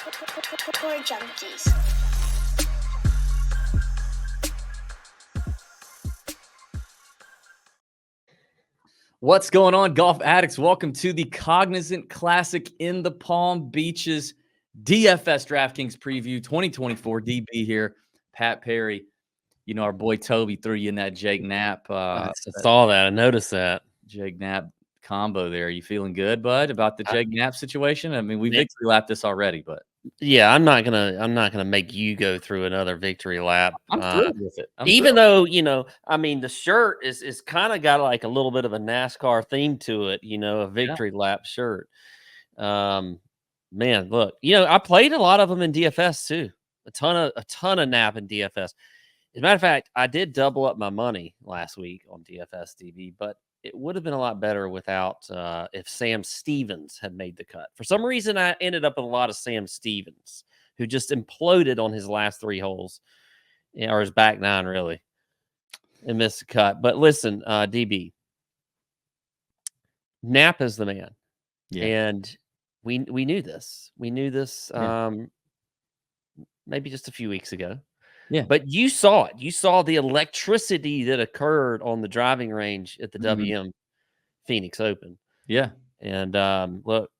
Tour Junkies. What's going on, golf addicts? Welcome to the Cognizant Classic in the Palm Beaches DFS DraftKings preview 2024. DB here, Pat Perry. You know, our boy Toby threw you in that Jake Knapp. I saw that. I noticed that. Jake Knapp combo there. You feeling good, bud, about the Jake Knapp situation? I mean, we victory lapped this already, but yeah, I'm not gonna make you go through another victory lap. I'm thrilled with it. Even though, I mean, the shirt is kind of got like a little bit of a NASCAR theme to it, a victory lap shirt. Man, look, I played a lot of them in DFS too. A ton of Knapp in DFS. As a matter of fact, I did double up my money last week on DFS DB, but it would have been a lot better without if Sam Stevens had made the cut. For some reason, I ended up with a lot of Sam Stevens, who just imploded on his last 3 holes, or his back 9, really, and missed the cut. But listen, DB, Knapp is the man. Yeah. And we knew this. We knew this maybe just a few weeks ago. Yeah. But you saw it. You saw the electricity that occurred on the driving range at the WM Phoenix Open. Yeah. And look,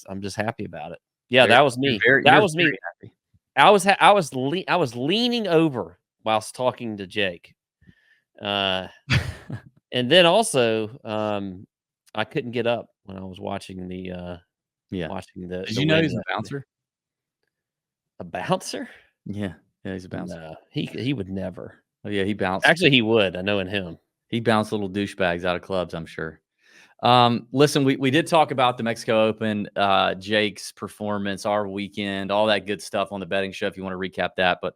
I'm just happy about it. Yeah, that was me. That was me. Happy. I was leaning over whilst talking to Jake. And then also I couldn't get up when I was watching the watching the Did you know he's a bouncer? A bouncer? Yeah. Yeah, he's a bouncer. No, he would never. Oh, yeah, he bounced. Actually, he would. I know in him. He bounced little douchebags out of clubs, I'm sure. Listen, we did talk about the Mexico Open, Jake's performance, our weekend, all that good stuff on the betting show if you want to recap that. But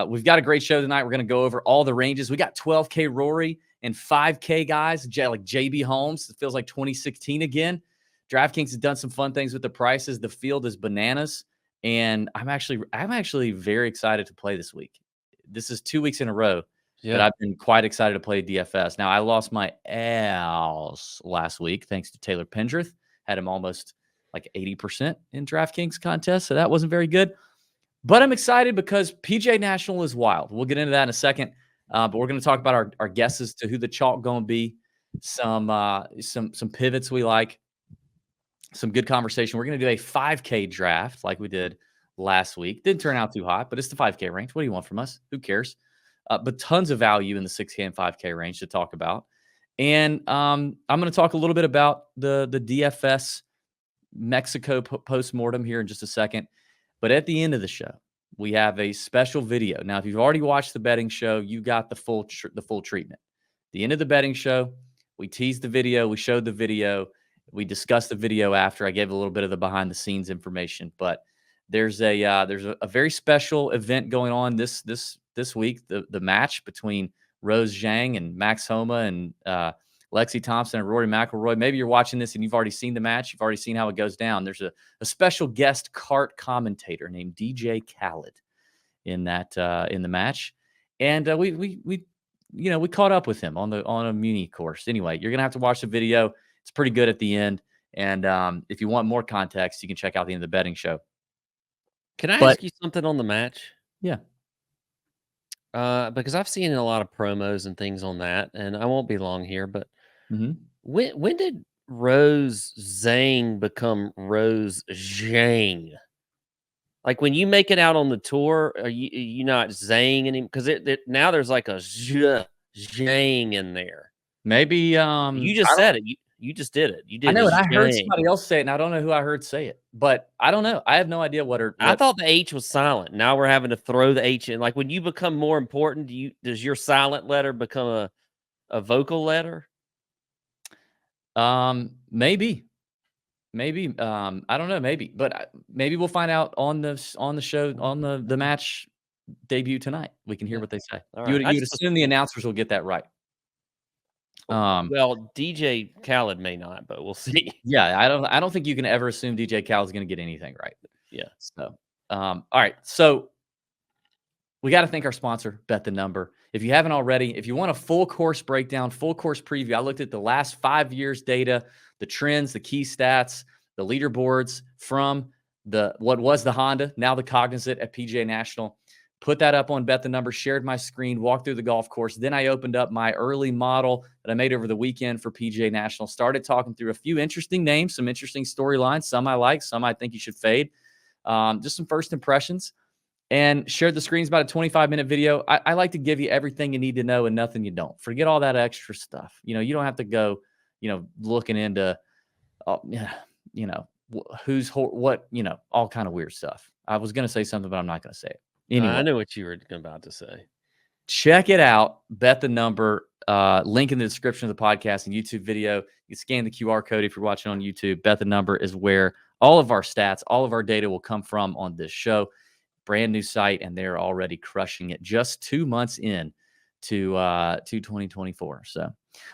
we've got a great show tonight. We're going to go over all the ranges. We got 12K Rory and 5K guys, like JB Holmes. It feels like 2016 again. DraftKings has done some fun things with the prices. The field is bananas. And I'm actually very excited to play this week. This is 2 weeks in a row that I've been quite excited to play DFS. Now, I lost my ass last week thanks to Taylor Pendrith. Had him almost like 80% in DraftKings contest, so that wasn't very good. But I'm excited because PGA National is wild. We'll get into that in a second. But we're going to talk about our guesses to who the chalk going to be, some pivots we like. Some good conversation. We're going to do a 5K draft like we did last week. Didn't turn out too hot, but it's the 5K range. What do you want from us? Who cares? But tons of value in the 6K and 5K range to talk about. And I'm going to talk a little bit about the DFS Mexico post-mortem here in just a second. But at the end of the show, we have a special video. Now, if you've already watched the betting show, you got the full treatment. The end of the betting show, we teased the video. We showed the video. We discussed the video after. I gave a little bit of the behind the scenes information, but there's a very special event going on this week. The match between Rose Zhang and Max Homa and Lexi Thompson and Rory McIlroy. Maybe you're watching this and you've already seen the match. You've already seen how it goes down. There's a special guest cart commentator named DJ Khaled in the match, and we caught up with him on a Muni course. Anyway, you're gonna have to watch the video. It's pretty good at the end. And if you want more context, you can check out the end of the betting show. Can I ask you something on the match? Yeah. Because I've seen a lot of promos and things on that, and I won't be long here, but when did Rose Zhang become Rose Zhang? Like when you make it out on the tour, are you not Zhang anymore? Because now there's like a Zhang in there. Maybe you just said it. You just did it. You did. I know, and I heard somebody else say it, and I don't know who I heard say it, but I don't know. I have no idea what I thought the H was silent. Now we're having to throw the H in. Like when you become more important, does your silent letter become a vocal letter? Maybe. I don't know. Maybe, but maybe we'll find out on the show on the match debut tonight. We can hear what they say. Right. You would assume the announcers will get that right. Well, DJ Khaled may not, but we'll see. Yeah, I don't think you can ever assume DJ Khaled is going to get anything right. Yeah. So, all right. So we got to thank our sponsor, Bet the Number. If you haven't already, if you want a full course breakdown, full course preview, I looked at the last 5 years data, the trends, the key stats, the leaderboards from what was the Honda, now the Cognizant at PGA National. Put that up on Bet the Number, shared my screen, walked through the golf course. Then I opened up my early model that I made over the weekend for PGA National. Started talking through a few interesting names, some interesting storylines. Some I like, some I think you should fade. Just some first impressions. And shared the screens, about a 25-minute video. I like to give you everything you need to know and nothing you don't. Forget all that extra stuff. You don't have to go, looking into, who's what, all kind of weird stuff. I was going to say something, but I'm not going to say it. Anyway, I know what you were about to say. Check it out. Bet the Number. Link in the description of the podcast and YouTube video. You scan the QR code if you're watching on YouTube. Bet the Number is where all of our stats, all of our data will come from on this show. Brand new site, and they're already crushing it. Just 2 months in to 2024. So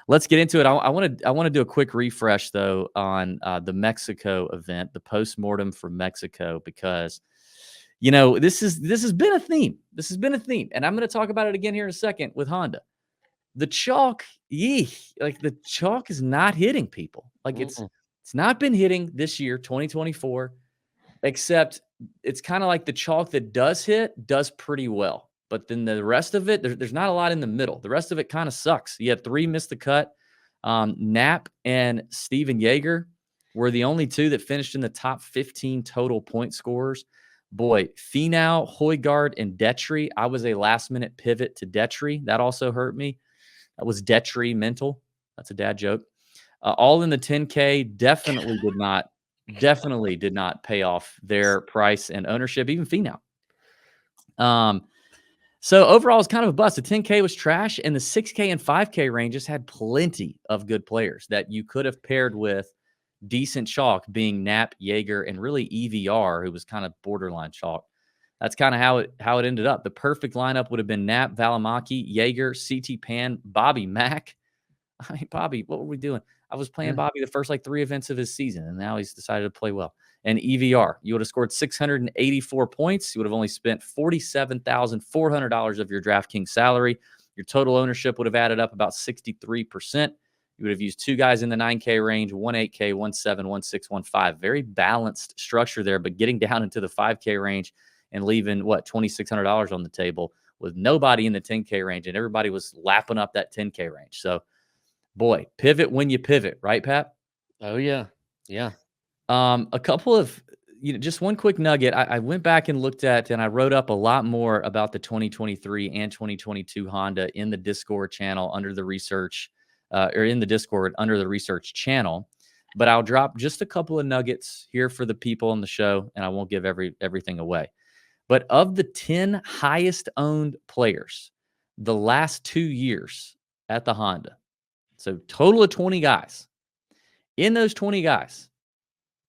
let's get into it. I want to do a quick refresh though on the Mexico event, the post-mortem for Mexico, because this has been a theme. This has been a theme, and I'm going to talk about it again here in a second with Honda. The chalk, the chalk is not hitting people. It's not been hitting this year, 2024, except it's kind of like the chalk that does hit does pretty well. But then the rest of it, there's not a lot in the middle. The rest of it kind of sucks. You had 3 miss the cut. Knapp and Steven Jaeger were the only 2 that finished in the top 15 total point scorers. Boy, Finau, Højgaard, and Detry. I was a last-minute pivot to Detry. That also hurt me. That was Detry mental. That's a dad joke. All in the 10K definitely did not pay off their price and ownership, even Finau. So overall, it's kind of a bust. The 10K was trash, and the 6K and 5K ranges had plenty of good players that you could have paired with decent chalk, being Knapp, Jaeger, and really EVR, who was kind of borderline chalk. That's kind of how it ended up. The perfect lineup would have been Knapp, Valimaki, Jaeger, CT Pan, Bobby Mack. I mean, Bobby, what were we doing? I was playing Bobby the first 3 events of his season, and now he's decided to play well. And EVR, you would have scored 684 points. You would have only spent $47,400 of your DraftKings salary. Your total ownership would have added up about 63%. You would have used 2 guys in the 9K range, 1 8K, 1 7, 1 6, 1 5. Very balanced structure there, but getting down into the 5K range and leaving, $2,600 on the table with nobody in the 10K range, and everybody was lapping up that 10K range. So, boy, pivot when you pivot, right, Pat? Oh, yeah. Yeah. A couple of, just one quick nugget. I went back and looked at, and I wrote up a lot more about the 2023 and 2022 Honda in the Discord channel under the research, or in the Discord under the research channel. But I'll drop just a couple of nuggets here for the people on the show, and I won't give everything away. But of the 10 highest owned players the last 2 years at the Honda, so total of 20 guys. In those 20 guys,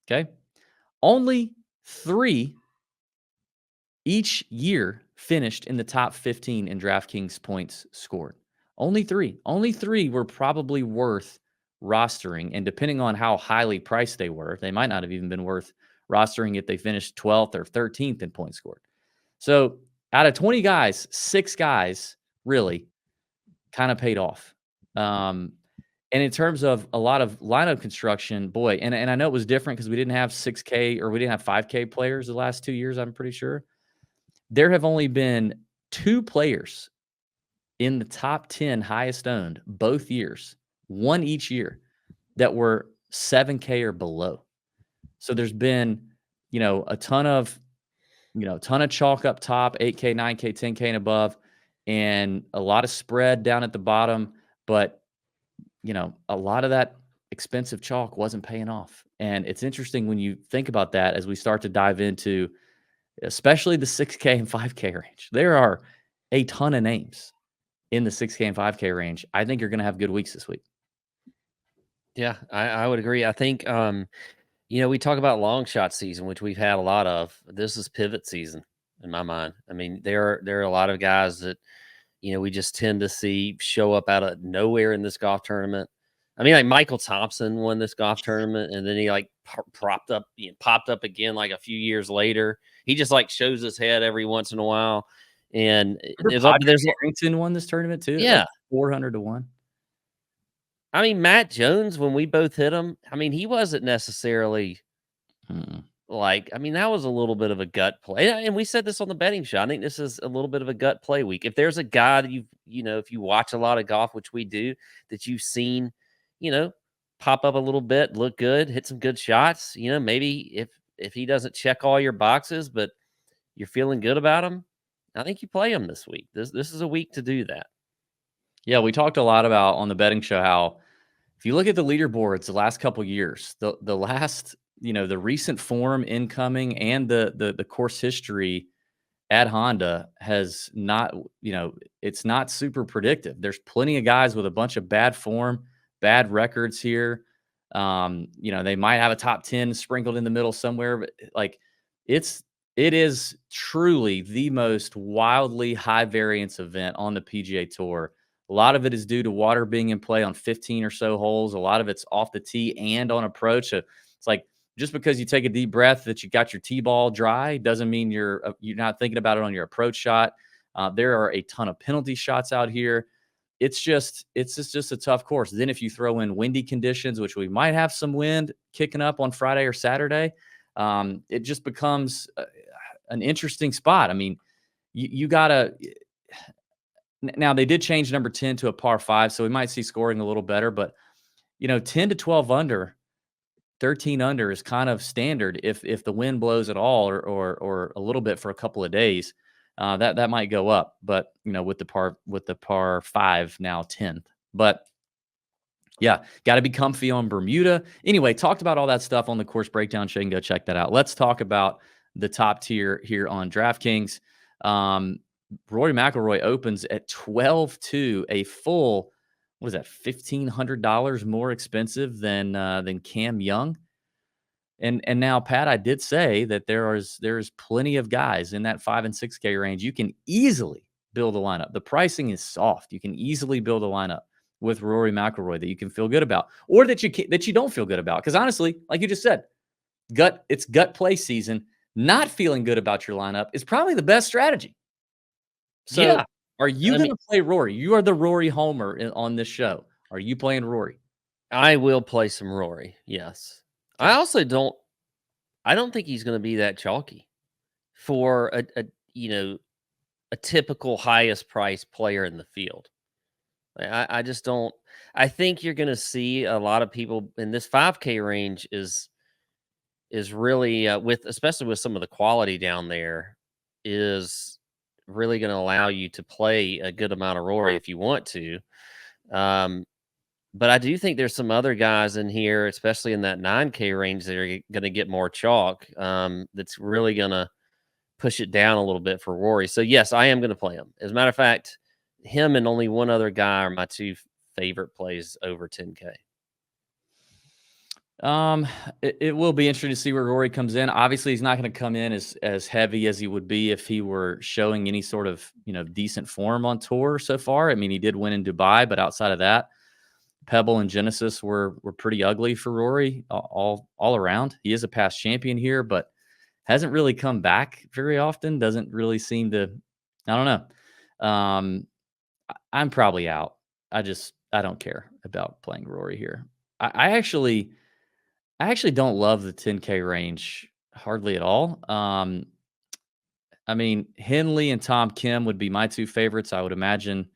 okay, only 3 each year finished in the top 15 in DraftKings points scored. Only 3. Only 3 were probably worth rostering, and depending on how highly priced they were, they might not have even been worth rostering if they finished 12th or 13th in points scored. So out of 20 guys, 6 guys really kind of paid off. And in terms of a lot of lineup construction, boy, and I know it was different because we didn't have 6K or we didn't have 5K players the last 2 years, I'm pretty sure. There have only been 2 players in the top 10 highest owned both years, 1 each year, that were 7K or below. So there's been, a ton of chalk up top, 8K, 9K, 10K and above, and a lot of spread down at the bottom. But a lot of that expensive chalk wasn't paying off. And it's interesting when you think about that as we start to dive into, especially the 6K and 5K range. There are a ton of names in the 6K and 5K range. I think you're going to have good weeks this week. Yeah, I would agree. I think, we talk about long shot season, which we've had a lot of. This is pivot season in my mind. I mean, there are a lot of guys that, we just tend to see show up out of nowhere in this golf tournament. I mean, like Michael Thompson won this golf tournament, and then he popped up again a few years later. He just shows his head every once in a while. And there's Harrington won this tournament too. Yeah, 400 to 1. I mean, Matt Jones, when we both hit him, I mean, he wasn't necessarily like, I mean, that was a little bit of a gut play. And we said this on the betting show. I think this is a little bit of a gut play week. If there's a guy that if you watch a lot of golf, which we do, that you've seen, pop up a little bit, look good, hit some good shots, maybe if he doesn't check all your boxes, but you're feeling good about him, I think you play him this week. This is a week to do that. Yeah, we talked a lot about on the betting show how if you look at the leaderboards the last couple years, the last, the recent form incoming and the course history at Honda has not, it's not super predictive. There's plenty of guys with a bunch of bad form, bad records here. They might have a top 10 sprinkled in the middle somewhere, but like it is truly the most wildly high variance event on the PGA Tour. A lot of it is due to water being in play on 15 or so holes. A lot of it's off the tee and on approach. So it's like just because you take a deep breath that you got your tee ball dry doesn't mean you're not thinking about it on your approach shot. There are a ton of penalty shots out here. It's just a tough course. Then if you throw in windy conditions, which we might have some wind kicking up on Friday or Saturday, it just becomes an interesting spot. I mean, you gotta. Now, they did change number 10 to a par 5, so we might see scoring a little better. But, 10 to 12 under, 13 under is kind of standard if the wind blows at all or a little bit for a couple of days. That might go up. But, with the par 5 now 10th. But, yeah, got to be comfy on Bermuda. Anyway, talked about all that stuff on the course breakdown show. You can go check that out. Let's talk about the top tier here on DraftKings. Rory McIlroy opens at 12-2, a full, what is that, $1,500 more expensive than Cam Young. And now, Pat, I did say that there's plenty of guys in that 5 and 6K range. You can easily build a lineup. The pricing is soft. You can easily build a lineup with Rory McIlroy that you can feel good about, or that you don't feel good about. Because honestly, like you just said, it's gut play season. Not feeling good about your lineup is probably the best strategy. So, Yeah. are you going to play Rory? You are the Rory homer on this show. Are you playing Rory? I will play some Rory. Yes. Okay. I don't think he's going to be that chalky for a typical highest price player in the field. I just don't. I think you're going to see a lot of people in this 5K range is really especially with some of the quality down there, is really going to allow you to play a good amount of Rory if you want to. But I do think there's some other guys in here, especially in that 9K range, that are going to get more chalk. That's really going to push it down a little bit for Rory. So yes, I am going to play him. As a matter of fact, him and only one other guy are my two favorite plays over 10K. It will be interesting to see where Rory comes in. Obviously, he's not going to come in as heavy as he would be if he were showing any sort of, decent form on tour so far. I mean, he did win in Dubai, but outside of that, Pebble and Genesis were pretty ugly for Rory all around. He is a past champion here, but hasn't really come back very often. Doesn't really seem to, I don't know. I'm probably out. I don't care about playing Rory here. I actually don't love the 10K range hardly at all. I mean, Henley and Tom Kim would be my two favorites. I would imagine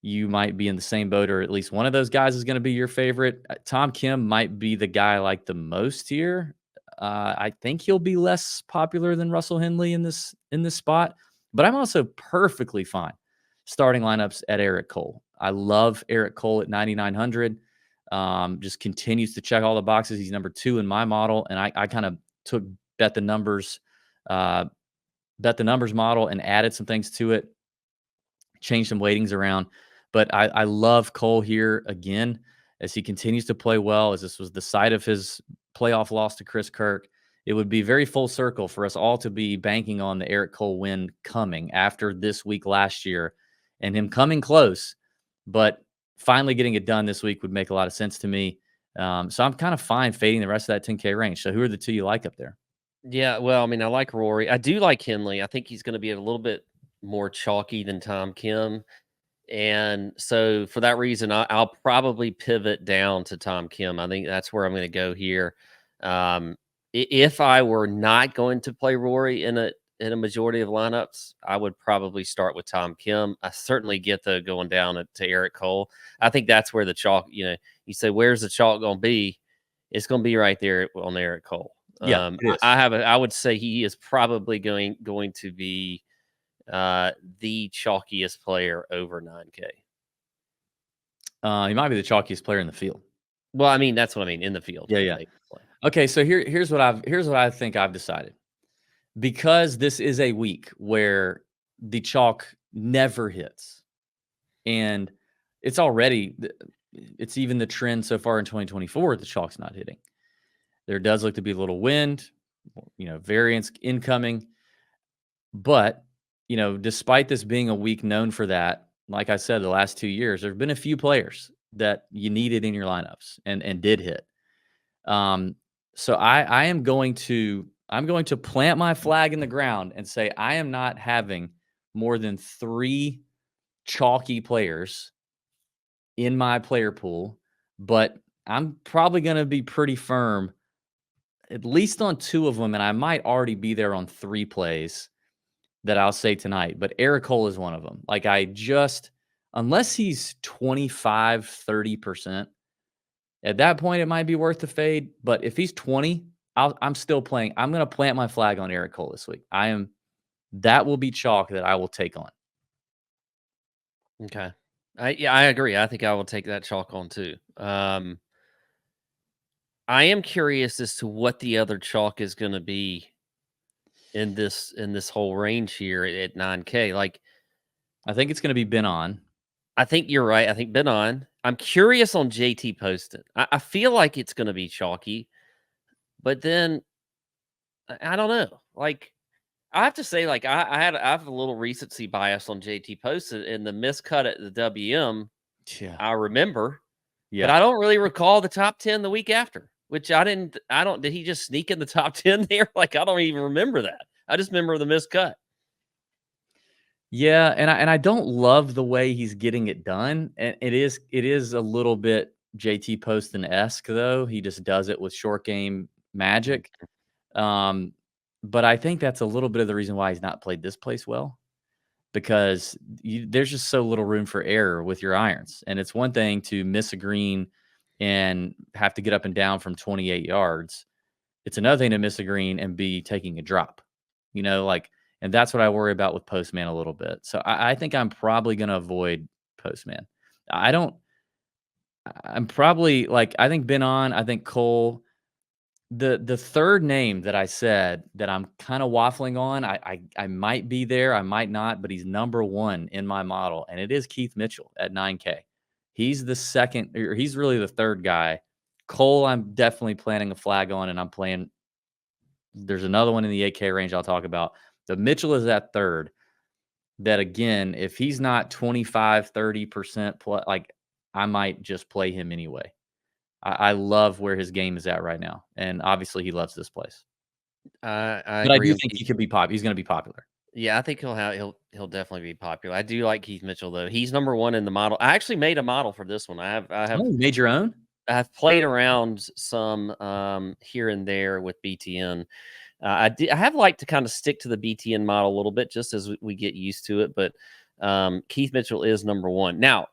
you might be in the same boat, or at least one of those guys is going to be your favorite. Tom Kim might be the guy I like the most here. I think he'll be less popular than Russell Henley in this spot, but I'm also perfectly fine starting lineups at Eric Cole. I love Eric Cole at 9,900. Just continues to check all the boxes. He's number 2 in my model, and I kind of took bet the numbers model and added some things to it, changed some weightings around. But I love Cole here again as he continues to play well, as this was the site of his playoff loss to Chris Kirk. It would be very full circle for us all to be banking on the Eric Cole win coming after this week last year and him coming close. But finally getting it done this week would make a lot of sense to me. So I'm kind of fine fading the rest of that 10K range. So who are the two you like up there? Yeah, well, I mean, I like Rory. I do like Henley. I think he's going to be a little bit more chalky than Tom Kim. And so for that reason, I'll probably pivot down to Tom Kim. I think that's where I'm going to go here. If I were not going to play Rory in a majority of lineups, I would probably start with Tom Kim. I certainly get the going down to Eric Cole. I think that's where the chalk, you say, where's the chalk going to be? It's going to be right there on Eric Cole. Yeah, it is. I would say he is probably going to be the chalkiest player over 9K. He might be the chalkiest player in the field. Well, I mean, that's what I mean in the field. Yeah. Okay, so here's what I think I've decided. Because this is a week where the chalk never hits, and it's even the trend so far in 2024, the chalk's not hitting. There does look to be a little wind, variance incoming. But, despite this being a week known for that, like I said, the last 2 years, there have been a few players that you needed in your lineups and did hit. So I'm going to plant my flag in the ground and say I am not having more than 3 chalky players in my player pool, but I'm probably going to be pretty firm, at least on 2 of them, and I might already be there on 3 plays that I'll say tonight. But Eric Cole is one of them. Like unless he's 25, 30%, at that point, it might be worth the fade. But if he's 20, I'm still playing. I'm going to plant my flag on Eric Cole this week. That will be chalk that I will take on. Okay. I agree. I think I will take that chalk on too. I am curious as to what the other chalk is going to be in this whole range here at 9K. Like, I think it's going to be Ben on. I think you're right. I think Ben on. I'm curious on JT Poston. I feel like it's going to be chalky, but then I don't know. Like, I have to say, like, I have a little recency bias on JT Poston and the miscut at the WM. Yeah, I remember, yeah. but I don't really recall the top 10 the week after, which I don't. Did he just sneak in the top 10 there? Like, I don't even remember that. I just remember the miscut. Yeah, and I don't love the way he's getting it done. And it is a little bit JT Poston-esque, though. He just does it with short game magic. But I think that's a little bit of the reason why he's not played this place well, because there's just so little room for error with your irons. And it's one thing to miss a green and have to get up and down from 28 yards. It's another thing to miss a green and be taking a drop, and that's what I worry about with Postman a little bit. So I think I'm probably going to avoid Postman. I'm probably I think Ben on, I think Cole. The third name that I said that I'm kind of waffling on, I might be there, I might not, but he's number 1 in my model, and it is Keith Mitchell at 9K. He's the second, or he's really the third guy. Cole, I'm definitely planting a flag on, and I'm playing. There's another one in the 8K range I'll talk about. The Mitchell is at third. That again, if he's not 25, 30%, I might just play him anyway. I love where his game is at right now, and obviously he loves this place. But I do think he could be popular. He's going to be popular. Yeah, I think he'll definitely be popular. I do like Keith Mitchell though. He's number 1 in the model. I actually made a model for this one. I have you made your own? I've played around some here and there with BTN. I have liked to kind of stick to the BTN model a little bit just as we get used to it. But Keith Mitchell is number 1. Now,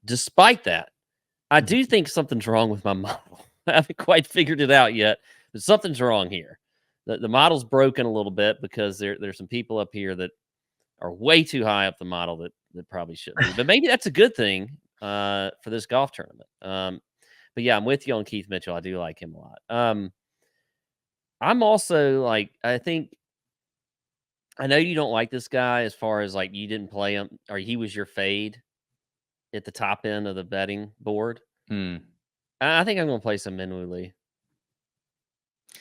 despite that, I do think something's wrong with my model. I haven't quite figured it out yet, but something's wrong here. The model's broken a little bit because there's some people up here that are way too high up the model that probably shouldn't be. But maybe that's a good thing for this golf tournament. But yeah, I'm with you on Keith Mitchell. I do like him a lot. I'm also I know you don't like this guy as far as you didn't play him or he was your fade at the top end of the betting board. I think I'm going to play some Minwoo Lee.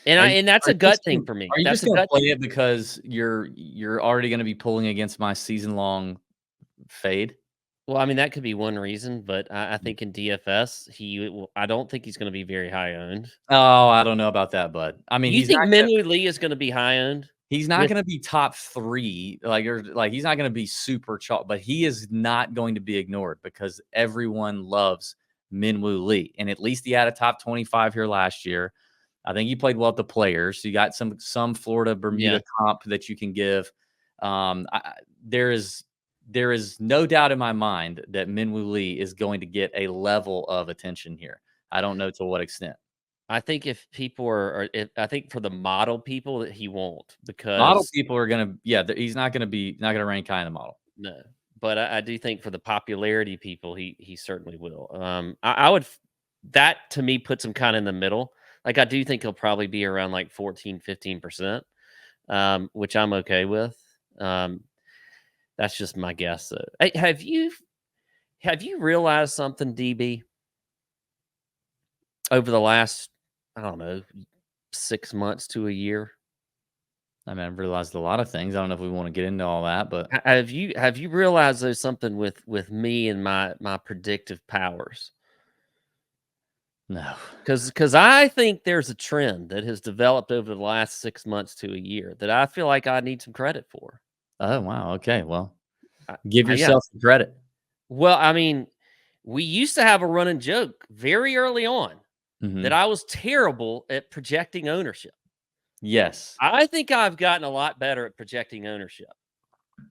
And that's a gut thing for me. Are you just going to play it because you're already going to be pulling against my season-long fade? Well, I mean, that could be one reason, but I think in DFS, I don't think he's going to be very high owned. Oh, I don't know about that, bud. I mean, you think Minwoo Lee is going to be high owned? He's not going to be top 3, he's not going to be super chalk, but he is not going to be ignored because everyone loves Minwoo Lee, and at least he had a top 25 here last year. I think you played well at the Players. You got some Florida Bermuda comp that you can give. There is no doubt in my mind that Minwoo Lee is going to get a level of attention here. I don't know to what extent. I think if people I think for the model people that he won't, because model people are going to, he's not going to rank high in the model. No, but I do think for the popularity people, he certainly will. I would, that to me puts him kind of in the middle. Like, I do think he'll probably be around like 14-15%, which I'm okay with. That's just my guess. Hey, have you realized something, DB, over the last, I don't know, 6 months to a year? I mean, I've realized a lot of things. I don't know if we want to get into all that, but have you realized there's something with me and my predictive powers? No, because I think there's a trend that has developed over the last 6 months to a year that I feel like I need some credit for. Oh, wow. Okay. Well, I give yeah. yourself some credit. Well, I mean, we used to have a running joke very early on that I was terrible at projecting ownership. Yes. I think I've gotten a lot better at projecting ownership.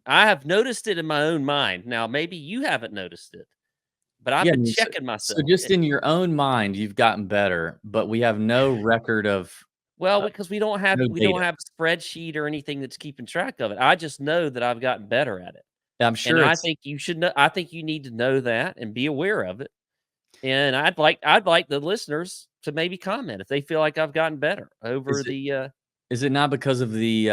I have noticed it in my own mind. Now, maybe you haven't noticed it, but I've been checking myself. So just in your own mind, you've gotten better, but we have no record of. Well, because we don't have no we don't data. have a spreadsheet or anything that's keeping track of it. I just know that I've gotten better at it. I'm sure. And I think you should know. I think you need to know that and be aware of it. And I'd like the listeners to maybe comment if they feel like I've gotten better over Is it not because of the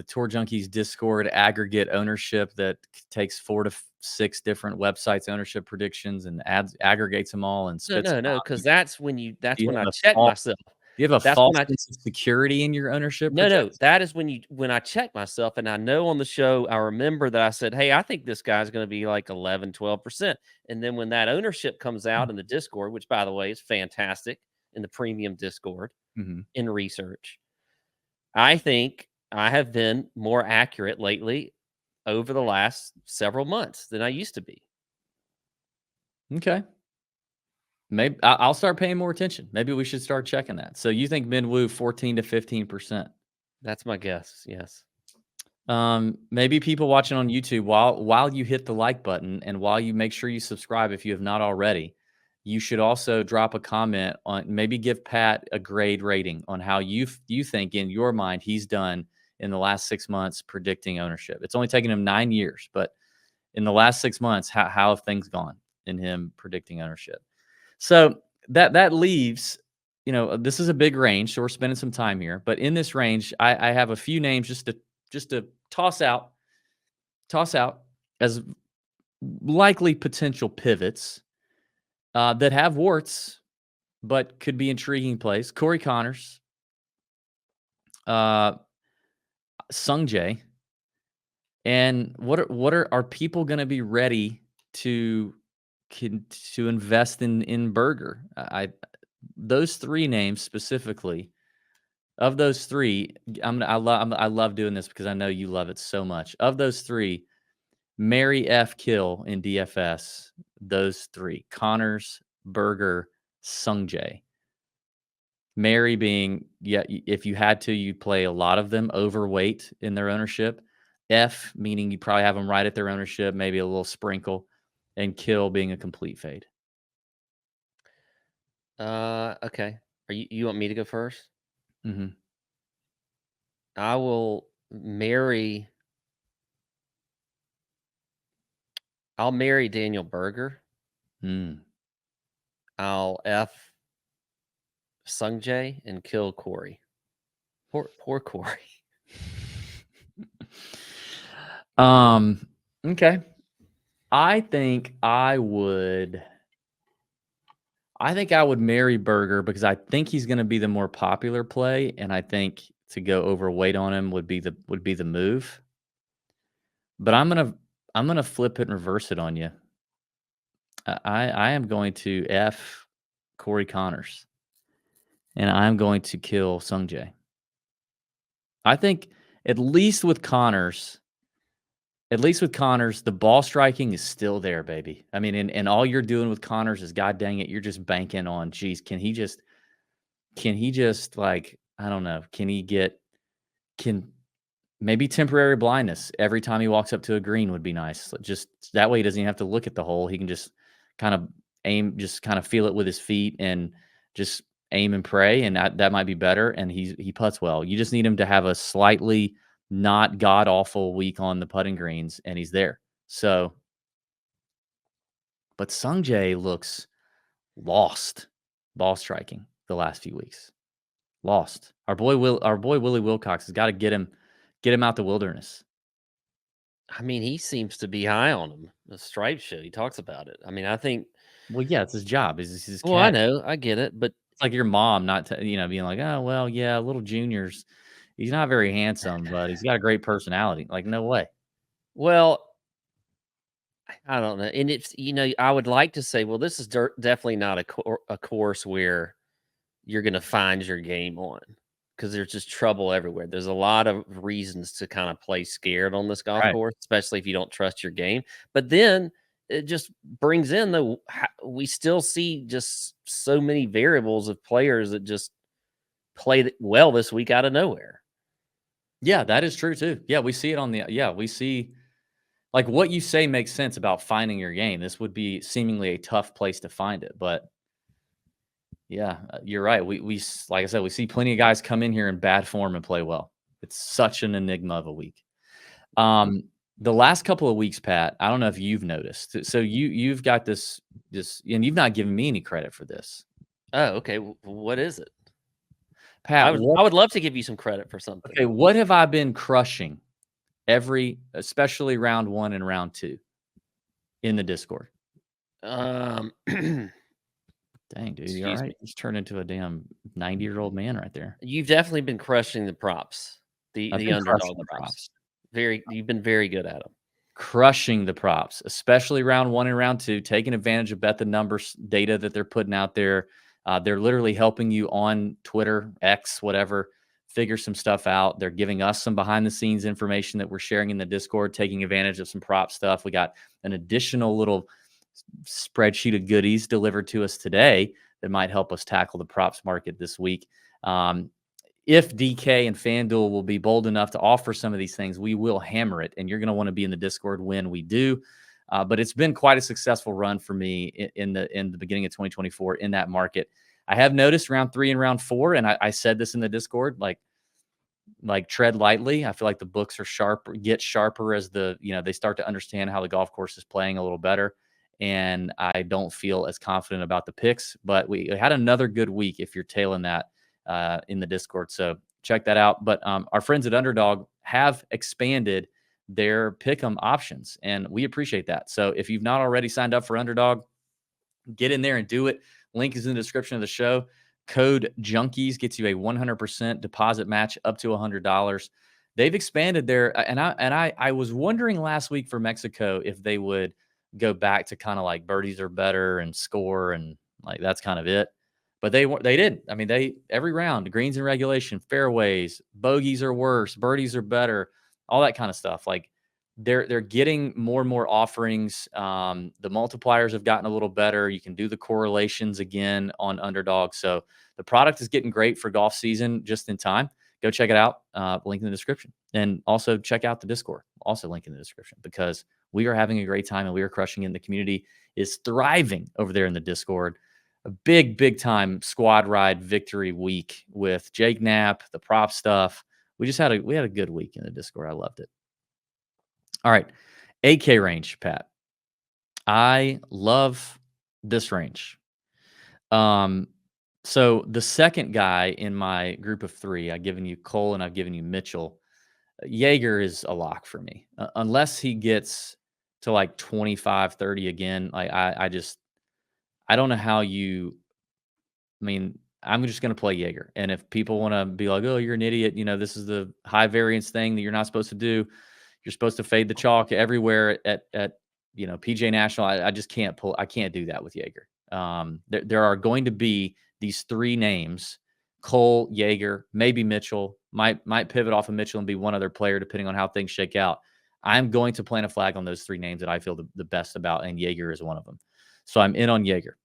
Tour Junkies Discord aggregate ownership that takes 4 to 6 different websites ownership predictions and aggregates them all and spits them no, out? because that's when I have a check myself. Do you have a That's false when sense of security in your ownership? No, that is when I check myself and I know on the show, I remember that I said, hey, I think this guy's going to be like 11, 12%. And then when that ownership comes out in the Discord, which by the way is fantastic in the premium Discord in research, I think I have been more accurate lately over the last several months than I used to be. Okay. Maybe I'll start paying more attention. Maybe we should start checking that. So you think Minwoo 14 to 15%? That's my guess. Yes. Maybe people watching on YouTube, while you hit the like button and while you make sure you subscribe if you have not already, you should also drop a comment on, maybe give Pat a grade rating on how you think in your mind he's done in the last 6 months predicting ownership. It's only taken him 9 years, but in the last 6 months, how have things gone in him predicting ownership? So that leaves, this is a big range, so we're spending some time here. But in this range, I have a few names just to toss out as likely potential pivots that have warts, but could be intriguing plays. Corey Connors, Sung Jae, and what are people going to be ready to invest in Berger? Those 3 names specifically. Of those 3, I love doing this because I know you love it so much. Of those 3, marry F kill in DFS. Those 3: Connors, Berger, Sung Jae. Marry being, if you had to, you'd play a lot of them overweight in their ownership. F meaning you probably have them right at their ownership, maybe a little sprinkle, and kill being a complete fade. Okay. You want me to go first? Mm-hmm. I will marry. I'll marry Daniel Berger. I'll F Sung Jae and kill Corey. Poor Corey. Okay. I think I would marry Berger because I think he's going to be the more popular play, and I think to go overweight on him would be the move. But I'm gonna flip it and reverse it on you. I am going to F Corey Connors, and I'm going to kill Sung Jae. I think at least with Connors, the ball striking is still there, baby. I mean, and all you're doing with Connors is, God dang it, you're just banking on, geez, can he can he just like, I don't know, can maybe temporary blindness every time he walks up to a green would be nice. Just that way he doesn't even have to look at the hole. He can just kind of aim, just kind of feel it with his feet and just aim and pray. And that might be better. And he putts well. You just need him to have a slightly not god awful week on the putting greens, and he's there. So, but Sungjae looks lost ball striking the last few weeks. Lost. Our boy Willie Wilcox has got to get him out the wilderness. I mean, he seems to be high on him. The Stripe show, he talks about it. I mean, I think. Well, yeah, it's his job. It's his Well, I cat. know, I get it, but It's like your mom not being like, oh well, yeah, little Junior's he's not very handsome, but he's got a great personality. Like, no way. well, I don't know. And it's I would like to say, well, this is definitely not a course where you're going to find your game on, because there's just trouble everywhere. There's a lot of reasons to kind of play scared on this golf Right. course, especially if you don't trust your game. But then it just brings in we still see just so many variables of players that just play well this week out of nowhere. Yeah, that is true too. Yeah, we see it we see like what you say makes sense about finding your game. This would be seemingly a tough place to find it, but yeah, you're right. We like I said, we see plenty of guys come in here in bad form and play well. It's such an enigma of a week. The last couple of weeks, Pat, I don't know if you've noticed. So you've got this, and you've not given me any credit for this. Oh, okay. What is it? Pat, I would love to give you some credit for something. Okay, what have I been crushing especially round 1 and round 2 in the Discord? Dang, dude, you all right? Just turned into a damn 90-year-old man right there. You've definitely been crushing the props, the underdog props. You've been very good at them. Crushing the props, especially round 1 and round 2, taking advantage of bet the numbers data that they're putting out there. They're literally helping you on Twitter, X, whatever, figure some stuff out. They're giving us some behind the scenes information that we're sharing in the Discord, taking advantage of some prop stuff. We got an additional little spreadsheet of goodies delivered to us today that might help us tackle the props market this week. If DK and FanDuel will be bold enough to offer some of these things, we will hammer it, and you're going to want to be in the Discord when we do. But it's been quite a successful run for me in the beginning of 2024 in that market. I have noticed round 3 and round 4, and I said this in the Discord, like tread lightly. I feel like the books are get sharper as they start to understand how the golf course is playing a little better. And I don't feel as confident about the picks, but we had another good week if you're tailing that in the Discord. So check that out. But our friends at Underdog have expanded their pick'em options, and we appreciate that. So if you've not already signed up for Underdog, get in there and do it. Link is in the description of the show. Code Junkies gets you a 100% deposit match up to $100. They've expanded their, and I was wondering last week for Mexico if they would go back to kind of like birdies are better and score and like that's kind of it. But they didn't. I mean, every round, greens in regulation, fairways, bogeys are worse, birdies are better, all that kind of stuff. Like they're getting more and more offerings. The multipliers have gotten a little better. You can do the correlations again on Underdog. So the product is getting great for golf season just in time. Go check it out. Link in the description. And also check out the Discord. Also link in the description, because we are having a great time and we are crushing it. The community is thriving over there in the Discord. A big time squad ride victory week with Jake Knapp, the prop stuff. We had a good week in the Discord. I loved it. All right. AK range, Pat. I love this range. So the second guy in my group of 3, I've given you Cole and I've given you Mitchell. Jaeger is a lock for me. Unless he gets to like 25, 30 again. Like I don't know how I'm just going to play Jaeger. And if people want to be like, oh, you're an idiot, this is the high variance thing that you're not supposed to do. You're supposed to fade the chalk everywhere at PGA National. I just can't I can't do that with Jaeger. There are going to be these 3 names: Cole, Jaeger, maybe Mitchell. Might pivot off of Mitchell and be one other player depending on how things shake out. I'm going to plant a flag on those 3 names that I feel the best about, and Jaeger is one of them. So I'm in on Jaeger.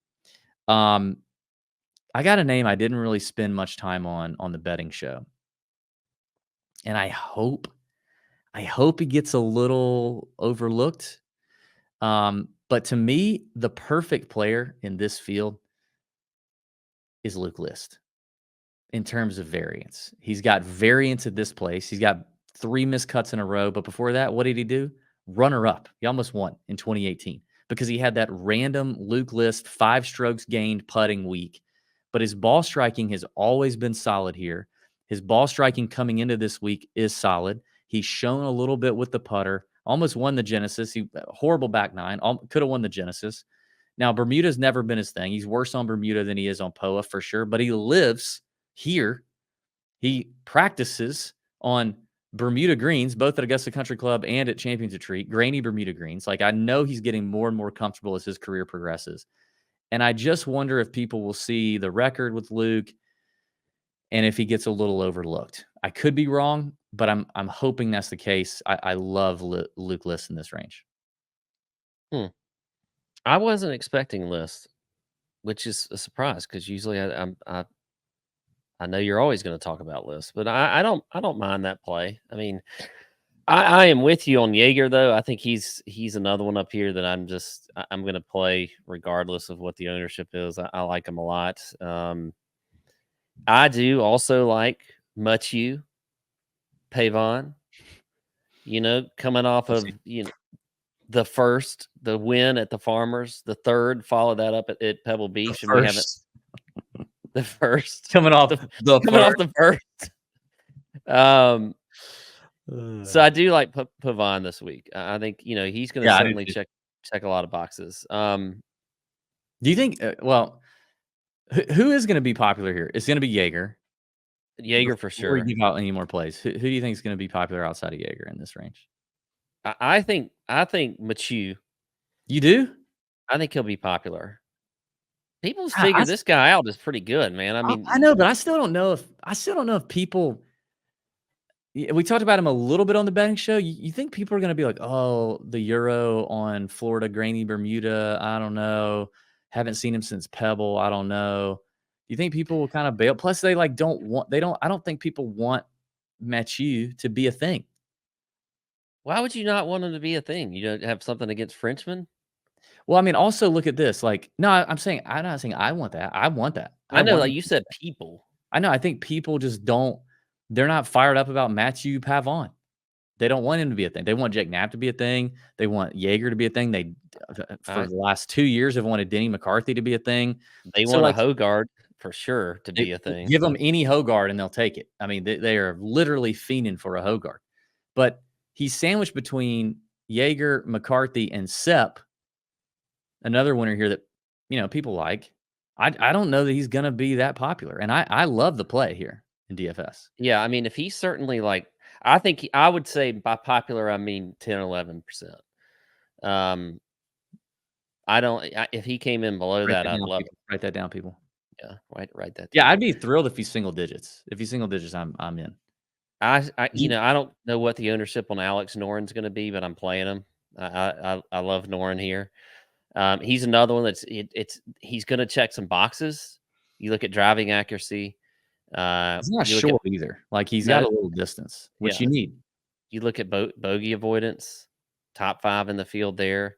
I got a name I didn't really spend much time on the betting show. And I hope he gets a little overlooked. But to me, the perfect player in this field is Luke List in terms of variance. He's got variance at this place. He's got 3 missed cuts in a row. But before that, what did he do? Runner up. He almost won in 2018 because he had that random Luke List 5 strokes gained putting week. But his ball striking has always been solid here. His ball striking coming into this week is solid. He's shown a little bit with the putter. Almost won the Genesis. He horrible back nine. Could have won the Genesis. Now, Bermuda's never been his thing. He's worse on Bermuda than he is on POA for sure. But he lives here. He practices on Bermuda greens, both at Augusta Country Club and at Champions Retreat, grainy Bermuda greens. Like, I know he's getting more and more comfortable as his career progresses. And I just wonder if people will see the record with Luke and if he gets a little overlooked. I could be wrong, but I'm hoping that's the case. I love Luke List in this range. I wasn't expecting List, which is a surprise because usually I know you're always going to talk about List, but I don't mind that play. I mean, I am with you on Jaeger though. I think he's another one up here that I'm going to play regardless of what the ownership is. I like him a lot. I do also like Muchu Pavon. Coming off of the win at the Farmers, the third, follow that up at Pebble Beach, and we haven't the first coming off the first. So I do like Pavon this week. I think he's going to certainly check a lot of boxes. Do you think? Well, who is going to be popular here? It's going to be Jaeger. Jaeger for sure. Before you give out any more plays, who do you think is going to be popular outside of Jaeger in this range? I think Machu. You do? I think he'll be popular. People figure this guy out is pretty good, man. I mean, I know, but I still don't know if people. We talked about him a little bit on the betting show. You think people are going to be like, "Oh, the Euro on Florida, grainy Bermuda"? I don't know. Haven't seen him since Pebble. I don't know. You think people will kind of bail? Plus, they don't want. I don't think people want Mathieu to be a thing. Why would you not want him to be a thing? You don't have something against Frenchmen? Well, I mean, also look at this. Like, no, I'm not saying I want that. I want that. I know, like you said, people. I know. I think people just don't. They're not fired up about Mathieu Pavon. They don't want him to be a thing. They want Jake Knapp to be a thing. They want Jaeger to be a thing. They, for the last 2 years, have wanted Denny McCarthy to be a thing. They want a Hogard for sure to be a thing. Give them any Hogard and they'll take it. I mean, they are literally fiending for a Hogard. But he's sandwiched between Jaeger, McCarthy, and Sepp. Another winner here that people like. I don't know that he's going to be that popular, and I love the play here in DFS. Yeah, I mean, if he's certainly I think I would say by popular I mean 10 or 11%. If he came in below that, I'd love it. Write that down, people. Yeah, write that down. Yeah, I'd be thrilled if he's single digits. If he's single digits, I'm in. I don't know what the ownership on Alex Noren's going to be, but I'm playing him. I love Noren here. He's another one he's going to check some boxes. You look at driving accuracy. He's not short either. Like, he's got a little distance, which you need. You look at bogey avoidance, top 5 in the field there.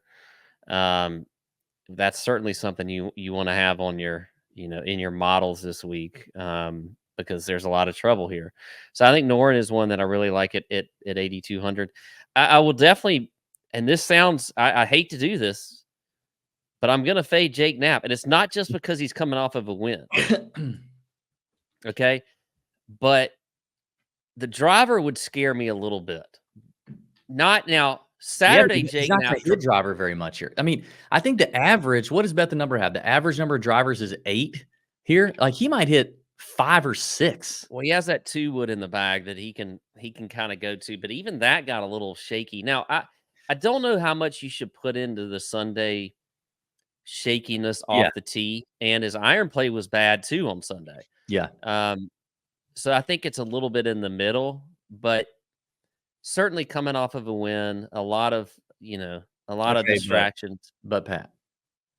That's certainly something you want to have on your, in your models this week, because there's a lot of trouble here. So I think Noren is one that I really like at 8,200. I will definitely, and this sounds, I hate to do this, but I'm going to fade Jake Knapp. And it's not just because he's coming off of a win. Okay. But the driver would scare me a little bit. Not now. Saturday, Jake Knapp. He's not the driver very much here. I mean, I think the average, what does Bet the Number have? The average number of drivers is 8 here. Like, he might hit 5 or 6. Well, he has that 2-wood in the bag that he can kind of go to, but even that got a little shaky. Now, I don't know how much you should put into the Sunday shakiness off the tee, and his iron play was bad too on Sunday. Yeah. So I think it's a little bit in the middle, but certainly coming off of a win, a lot of of distractions. But Pat,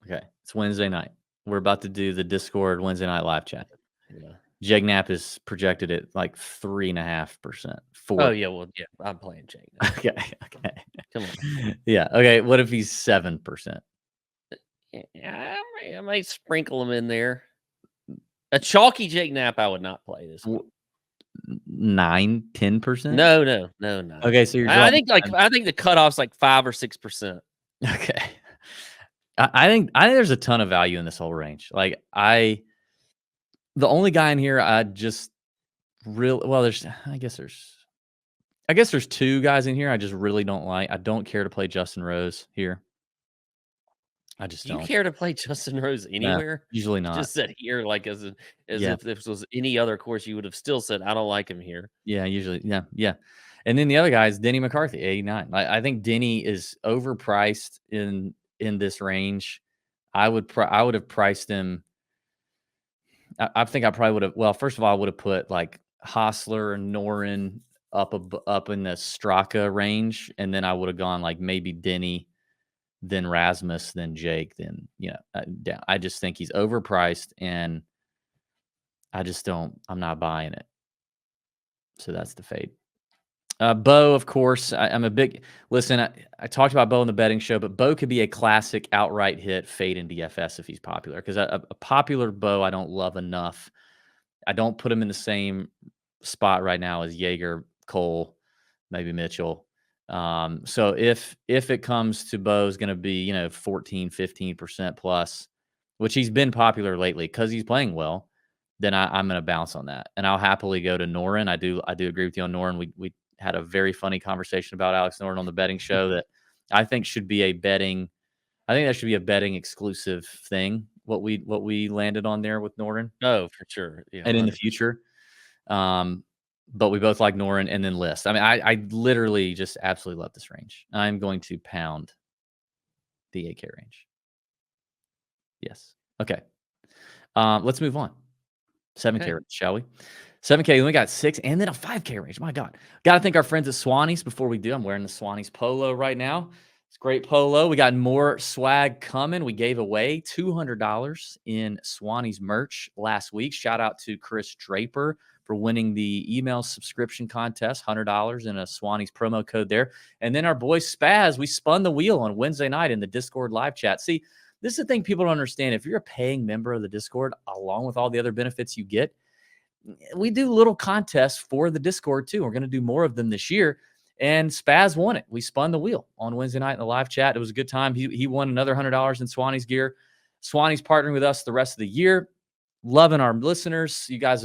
okay, it's Wednesday night. we're about to do the Discord Wednesday night live chat. Yeah. Jake Knapp is projected at like 3.5%. Oh yeah, well yeah, I'm playing Jake Knapp. Okay. Come on. Yeah. Okay. What if he's 7%? Yeah, I might sprinkle him in there. A chalky Jake Knapp, I would not play this week. 9-10%? No. Okay, so you're I think the cutoff's like 5 or 6%. Okay. I think there's a ton of value in this whole range. Like the only guy in here I just I guess there's two guys in here I just really don't like. I don't care to play Justin Rose here. I just Do you don't. care to play Justin Rose anywhere? Usually not. Just said here like as Yeah. if this was any other course, you would have still said I don't like him here. Yeah, usually. Yeah. And then the other guy is Denny McCarthy, 89. I think Denny is overpriced in this range. I would have priced him. I think I probably would have. Well, first of all, I would have put like Hostler and Noren up in the Straka range, and then I would have gone like maybe Denny, then Rasmus, then Jake, then down. I just think he's overpriced, and I just don't. I'm not buying it. So that's the fade. Bo, of course, I'm a big listen. I talked about Bo in the betting show, but Bo could be a classic outright hit fade in DFS if he's popular. Because a popular Bo, I don't love enough. I don't put him in the same spot right now as Jaeger, Cole, maybe Mitchell. So if it comes to Bo's going to be 14, 15% plus, which he's been popular lately because he's playing well, then I'm going to bounce on that, and I'll happily go to Noren. I do agree with you on Noren. We had a very funny conversation about Alex Noren on the betting show that I think should be that should be a betting exclusive thing. What we landed on there with Noren. Oh, for sure. Yeah. And in the future. But we both like Noren and then List. I mean, I literally just absolutely love this range. I'm going to pound the 8K range. Yes. Okay. Let's move on. 7K range, shall we? 7K, then we got 6 and then a 5K range. My God. Got to thank our friends at Swannies before we do. I'm wearing the Swannies polo right now. It's great polo. We got more swag coming. We gave away $200 in Swannies merch last week. Shout out to Chris Draper for winning the email subscription contest, $100 in a Swannies promo code there. And then our boy Spaz, we spun the wheel on Wednesday night in the Discord live chat. See, this is the thing people don't understand. If you're a paying member of the Discord, along with all the other benefits you get, we do little contests for the Discord too. We're going to do more of them this year. And Spaz won it. We spun the wheel on Wednesday night in the live chat. It was a good time. He won another $100 in Swannies gear. Swannies partnering with us the rest of the year. Loving our listeners. You guys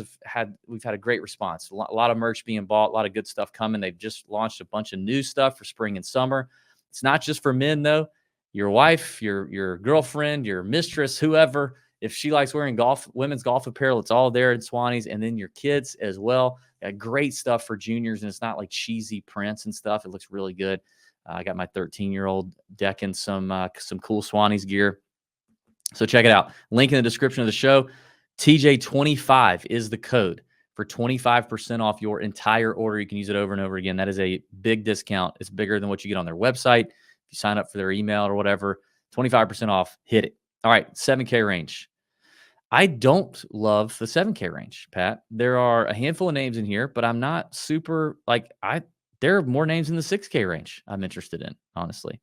we've had a great response. A lot of merch being bought, a lot of good stuff coming. They've just launched a bunch of new stuff for spring and summer. It's not just for men though. Your wife, your girlfriend, your mistress, whoever, if she likes wearing women's golf apparel, it's all there in Swannies. And then your kids as well. Got great stuff for juniors, and it's not like cheesy prints and stuff. It looks really good. I got my 13-year-old decking some cool Swannies gear. So check it out. Link in the description of the show. TJ25 is the code for 25% off your entire order. You can use it over and over again. That is a big discount. It's bigger than what you get on their website. If you sign up for their email or whatever, 25% off. Hit it. All right, 7K range. I don't love the 7K range, Pat. There are a handful of names in here, but I'm not super there are more names in the 6K range I'm interested in, honestly.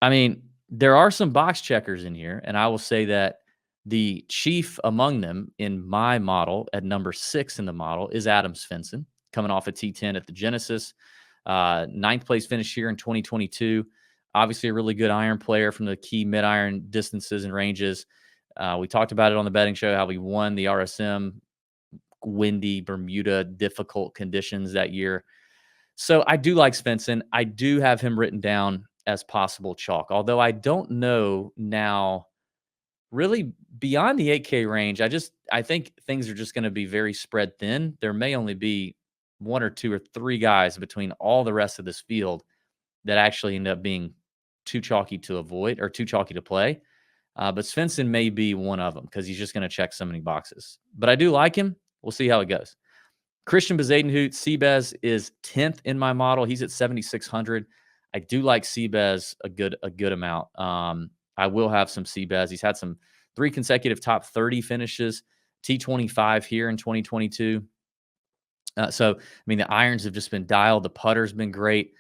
I mean, there are some box checkers in here, and I will say that the chief among them in my model at number 6 in the model is Adam Svensson, coming off a T10 at the Genesis. 9th place finish here in 2022. Obviously a really good iron player from the key mid-iron distances and ranges. We talked about it on the betting show, how we won the RSM, windy Bermuda, difficult conditions that year. So I do like Svensson. I do have him written down as possible chalk, although I don't know now really beyond the 8K range. I think things are just going to be very spread thin. There may only be 1 or 2 or 3 guys between all the rest of this field that actually end up being too chalky to avoid or too chalky to play. But Svensson may be one of them because he's just going to check so many boxes. But I do like him. We'll see how it goes. Christian Bezadenhout, Seabez is 10th in my model. He's at 7,600. I do like Seabez a good amount. I will have some Seabez. He's had some 3 consecutive top 30 finishes, T25 here in 2022. So, I mean, the irons have just been dialed. The putter's been great.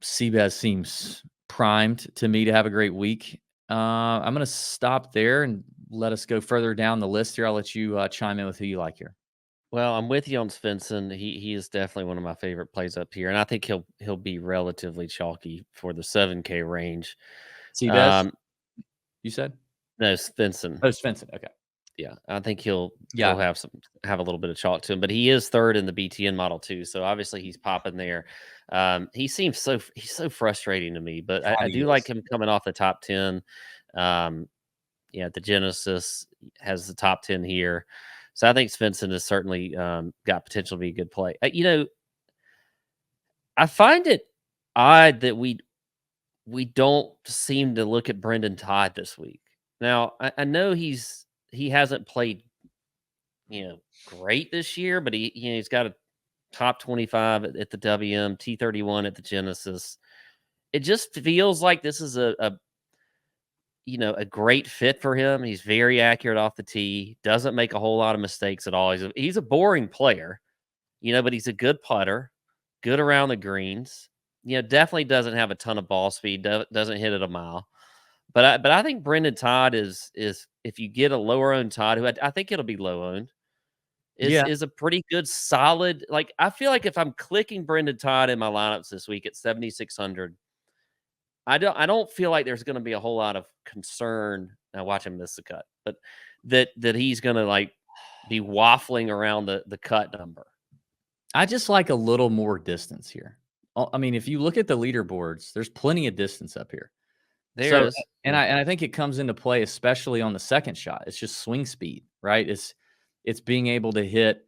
Seabass seems primed to me to have a great week. I'm going to stop there and let us go further down the list here. I'll let you chime in with who you like here. Well, I'm with you on Svensson. He is definitely one of my favorite plays up here, and I think he'll be relatively chalky for the 7K range. Seabass, you said? No, Svensson. Oh, Svensson. Okay. Yeah, I think he'll Yeah. have a little bit of chalk to him, but he is third in the BTN model too, so obviously he's popping there. He seems he's so frustrating to me, but God, I he do is. like him coming off the top 10. Yeah, the Genesis has the top 10 here, so I think Svensson has certainly got potential to be a good play. I find it odd that we don't seem to look at Brendan Todd this week. Now I know he hasn't played great this year, but he's got a top 25 at the WM, T31 at the Genesis. It just feels like this is a great fit for him. He's very accurate off the tee, doesn't make a whole lot of mistakes at all. He's a boring player, but he's a good putter, good around the greens. Definitely doesn't have a ton of ball speed, doesn't hit it a mile. But I think Brendan Todd is if you get a lower owned Todd, who I think it'll be low owned, is a pretty good solid. Like, I feel like if I'm clicking Brendan Todd in my lineups this week at 7,600, I don't feel like there's going to be a whole lot of concern. Now watch him miss the cut, but that he's going to be waffling around the cut number. I just like a little more distance here. I mean, if you look at the leaderboards, there's plenty of distance up here. There is. And I think it comes into play, especially on the second shot. It's just swing speed, right? It's being able to hit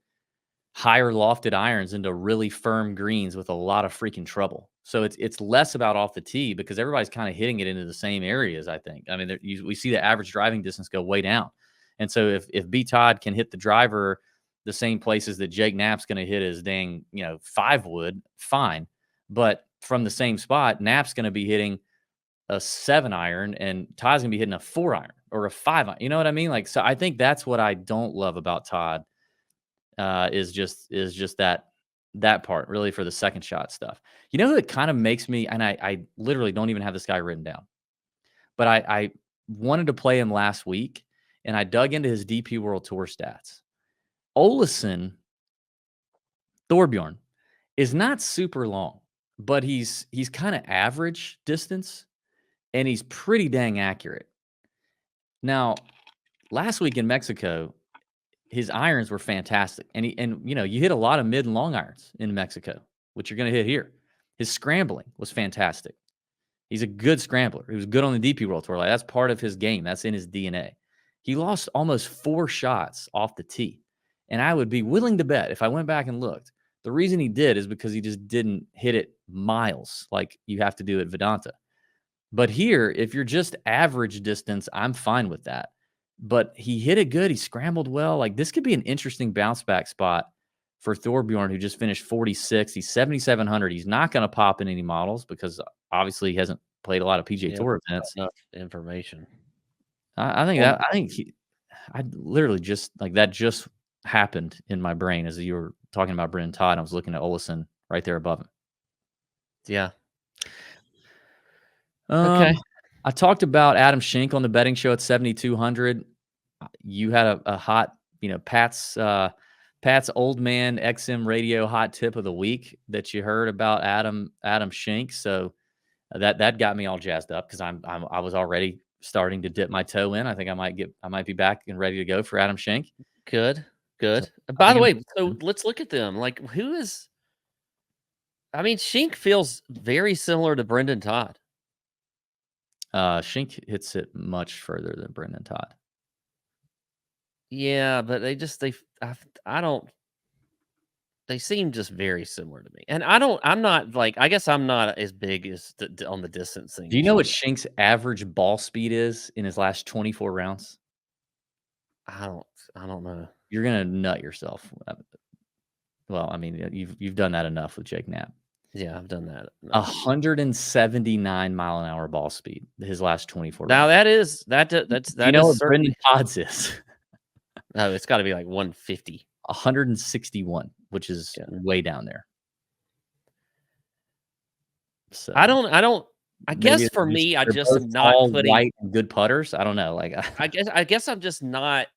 higher lofted irons into really firm greens with a lot of freaking trouble. So it's less about off the tee because everybody's kind of hitting it into the same areas, I think. I mean, we see the average driving distance go way down. And so if B. Todd can hit the driver the same places that Jake Knapp's going to hit his dang, 5 wood, fine. But from the same spot, Knapp's going to be hitting a 7 iron and Todd's going to be hitting a 4 iron or a 5 iron. You know what I mean? So I think that's what I don't love about Todd. Is just that part really for the second shot stuff. You know who it kind of makes me, and I literally don't even have this guy written down, but I wanted to play him last week, and I dug into his DP World Tour stats. Olesen Thorbjorn is not super long, but he's kind of average distance, and he's pretty dang accurate. Now, last week in Mexico, his irons were fantastic. And you hit a lot of mid and long irons in Mexico, which you're going to hit here. His scrambling was fantastic. He's a good scrambler. He was good on the DP World Tour. That's part of his game. That's in his DNA. He lost almost 4 shots off the tee. And I would be willing to bet, if I went back and looked, the reason he did is because he just didn't hit it miles like you have to do at Vedanta. But here, if you're just average distance, I'm fine with that. But he hit it good. He scrambled well. This could be an interesting bounce back spot for Thorbjorn, who just finished 46. He's 7,700. He's not going to pop in any models because obviously he hasn't played a lot of PGA Tour events. Enough information. I literally just that just happened in my brain as you were talking about Brendan Todd. I was looking at Olesen right there above him. Yeah. Okay. I talked about Adam Schenk on the betting show at 7,200. You had a hot, Pat's old man XM radio hot tip of the week that you heard about Adam Schenk. So that got me all jazzed up because I was already starting to dip my toe in. I think I might be back and ready to go for Adam Schenk. Good. By the way, so let's look at them. Who is? I mean, Schenk feels very similar to Brendan Todd. Schenk hits it much further than Brendan Todd. Yeah, but they seem just very similar to me. And I'm not I guess I'm not as big as on the distance thing. Do you know what Schenk's average ball speed is in his last 24 rounds? I don't know. You're going to nut yourself. Well, I mean, you've done that enough with Jake Knapp. Yeah, I've done that. 179 mile an hour ball speed. His last 24. Now rounds. that Do is you know what certainly. Brendan Todd's is? No, it's got to be like 150. 161, which is way down there. So I guess for me, I just am not putting white and good putters. I don't know. Like I guess I'm just not.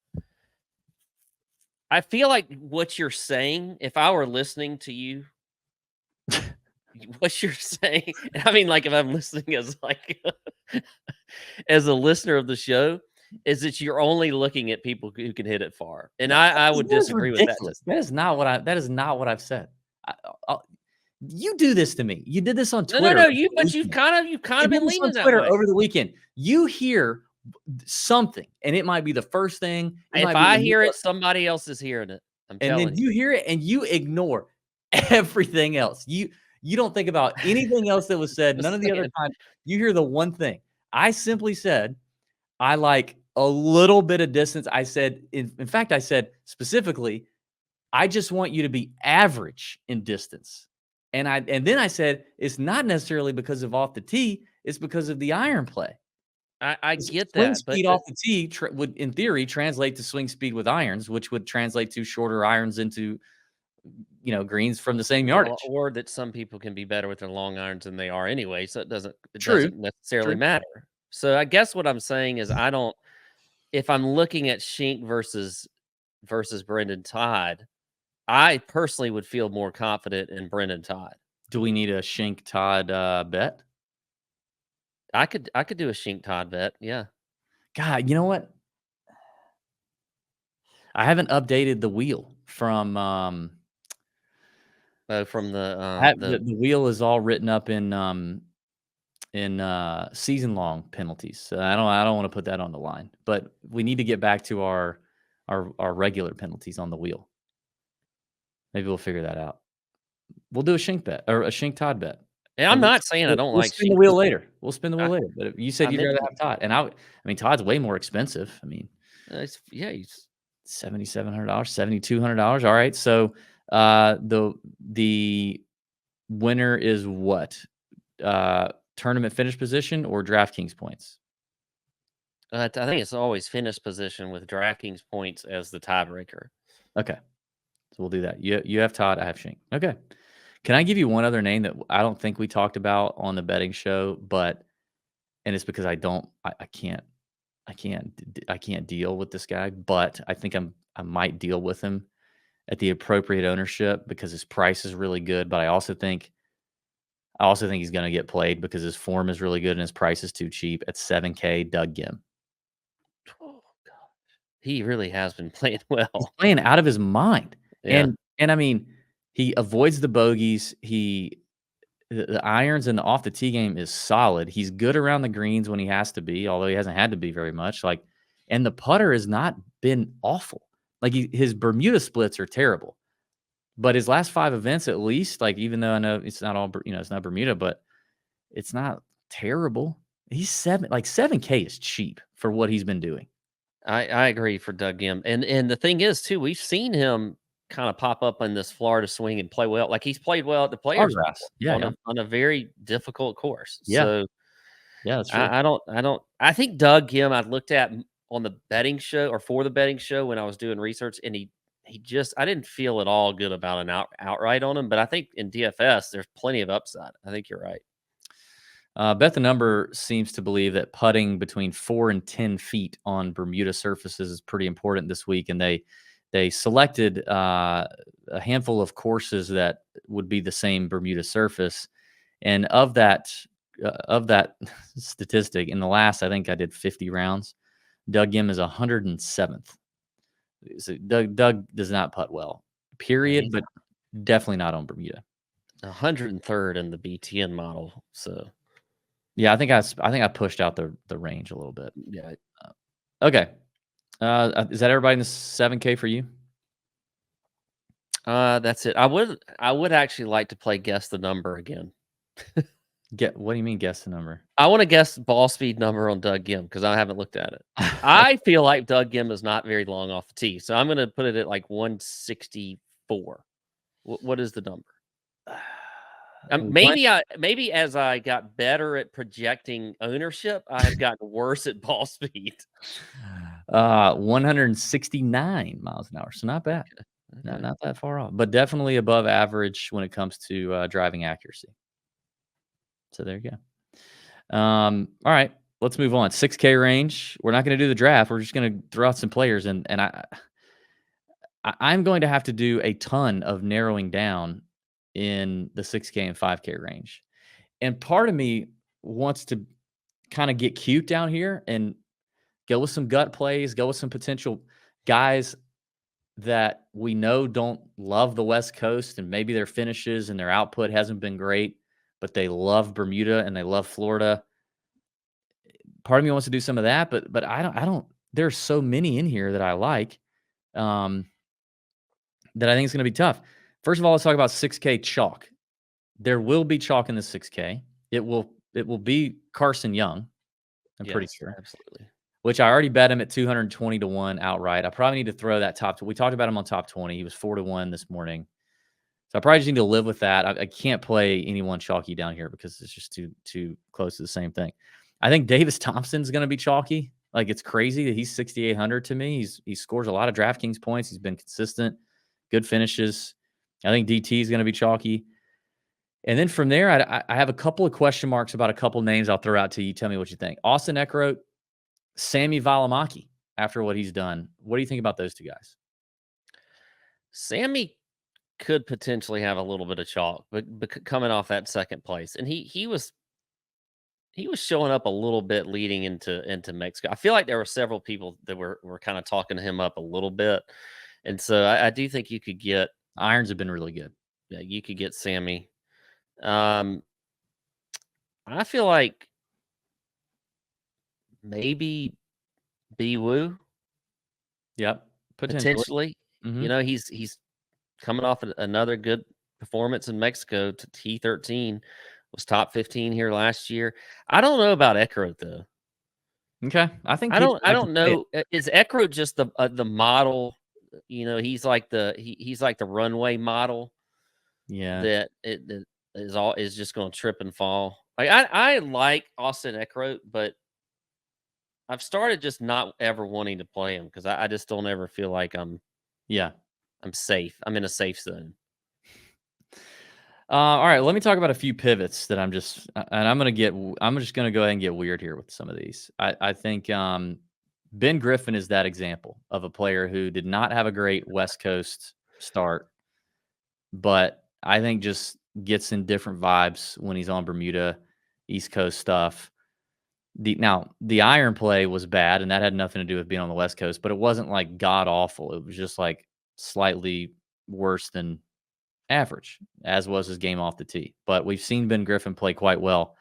I feel like what you're saying, if I were listening to you, what you're saying, I mean, like if I'm listening as like as a listener of the show, is that you're only looking at people who can hit it far, and I would disagree with that. That is not what I've said. You do this to me. You did this on Twitter. No. You've kind of been leaning that way over the weekend. You hear something, and it might be the first thing. If I hear it, somebody else is hearing it. I'm telling you. And then you hear it, and you ignore everything else. You don't think about anything else that was said. None of the other times. You hear the one thing. I simply said, I like a little bit of distance. I said, in fact, I said specifically, I just want you to be average in distance. And then I said, it's not necessarily because of off the tee. It's because of the iron play. I get swing that. Speed off the tee would, in theory, translate to swing speed with irons, which would translate to shorter irons into, greens from the same yardage. Or that some people can be better with their long irons than they are anyway. So it doesn't necessarily matter. So I guess what I'm saying is if I'm looking at Shink versus Brendan Todd, I personally would feel more confident in Brendan Todd. Do we need a Shink Todd bet? I could do a Shink Todd bet. Yeah. God, you know what? I haven't updated the wheel from the wheel is all written up in season long penalties. So I don't want to put that on the line, but we need to get back to our regular penalties on the wheel. Maybe we'll figure that out. We'll do a Shink bet or a Shink Todd bet. And I'm not saying I don't like spin the wheel later. We'll spin the wheel later. But you said you'd rather have Todd, and I mean Todd's way more expensive. I mean, he's $7,700, $7,200. All right, so the winner is what? Tournament finish position or DraftKings points? I think it's always finish position with DraftKings points as the tiebreaker. Okay, so we'll do that. You have Todd, I have Shink. Okay. Can I give you one other name that I don't think we talked about on the betting show, and it's because I can't deal with this guy, but I think I might deal with him at the appropriate ownership because his price is really good, but I also think he's going to get played because his form is really good and his price is too cheap at $7K. Doug Gim. Oh gosh, he really has been playing well. He's playing out of his mind, yeah. and I mean. He avoids the bogeys. The irons and the off the tee game is solid. He's good around the greens when he has to be, although he hasn't had to be very much. And the putter has not been awful. His Bermuda splits are terrible, but his last 5 events, at least, even though I know it's not all, it's not Bermuda, but it's not terrible. He's 7K is cheap for what he's been doing. I agree for Doug Gim, and the thing is too, we've seen him kind of pop up in this Florida swing and play well. He's played well at the Players on a very difficult course. Yeah. So yeah, that's true. I think Doug Gim I looked at on the betting show or for the betting show when I was doing research, and I didn't feel at all good about an outright on him, but I think in DFS there's plenty of upside. I think you're right. Bet the Number seems to believe that putting between 4 and 10 feet on Bermuda surfaces is pretty important this week, and they selected a handful of courses that would be the same Bermuda surface. And of that statistic, in the last, I think I did 50 rounds, Doug Gim is 107th. So Doug does not putt well, period, but definitely not on Bermuda. 103rd in the BTN model. So, yeah, I think I pushed out the range a little bit. Yeah. Okay. Is that everybody in the 7K for you? That's it. I would actually like to play Guess the Number again. What do you mean guess the number? I want to guess ball speed number on Doug Gim because I haven't looked at it. I feel like Doug Gim is not very long off the tee, so I'm going to put it at 164. What is the number? Maybe as I got better at projecting ownership, I have gotten worse at ball speed. 169 miles an hour, so not bad. Okay. Not that far off, but definitely above average when it comes to driving accuracy. So there you go. All right, let's move on. 6K range. We're not going to do the draft. We're just going to throw out some players, and I'm going to have to do a ton of narrowing down in the 6K and 5K range. And part of me wants to kind of get cute down here and go with some gut plays, go with some potential guys that we know don't love the West Coast, and maybe their finishes and their output hasn't been great, but they love Bermuda and they love Florida. Part of me wants to do some of that, but I don't. There's so many in here that I like, that I think it's going to be tough. First of all, let's talk about 6K chalk. There will be chalk in the 6K. It will be Carson Young. I'm pretty sure. Absolutely. Which I already bet him at 220 to 1 outright. I probably need to throw that top. We talked about him on top 20. He was 4 to 1 this morning. So I probably just need to live with that. I can't play anyone chalky down here because it's just too close to the same thing. I think Davis Thompson's going to be chalky. Like, it's crazy that he's 6,800 to me. He scores a lot of DraftKings points. He's been consistent, good finishes. I think DT is going to be chalky. And then from there, I have a couple of question marks about a couple of names I'll throw out to you. Tell me what you think. Austin Eckroat, Sammy Valimaki, after what he's done. What do you think about those two guys? Sammy could potentially have a little bit of chalk, but coming off that second place, and he was showing up a little bit leading into Mexico. I feel like there were several people that were kind of talking him up a little bit, and so I do think you could get irons have been really good. Yeah, you could get Sammy. I feel like maybe B Woo. Yep, potentially. Mm-hmm. You know, he's coming off another good performance in Mexico. T13 was top 15 here last year. I don't know about Eckroat though. Okay, I think I don't know. Is Eckroat just the model? You know, he's like the runway model. Yeah, that is just going to trip and fall. Like I like Austin Eckroat, but I've started just not ever wanting to play him because I just don't ever feel like I'm safe. I'm in a safe zone. All right, let me talk about a few pivots that I'm just going to go ahead and get weird here with some of these. I think Ben Griffin is that example of a player who did not have a great West Coast start, but I think just gets in different vibes when he's on Bermuda, East Coast stuff. The iron play was bad, and that had nothing to do with being on the West Coast, but it wasn't like god awful. It was just like slightly worse than average, as was his game off the tee. But we've seen Ben Griffin play quite well,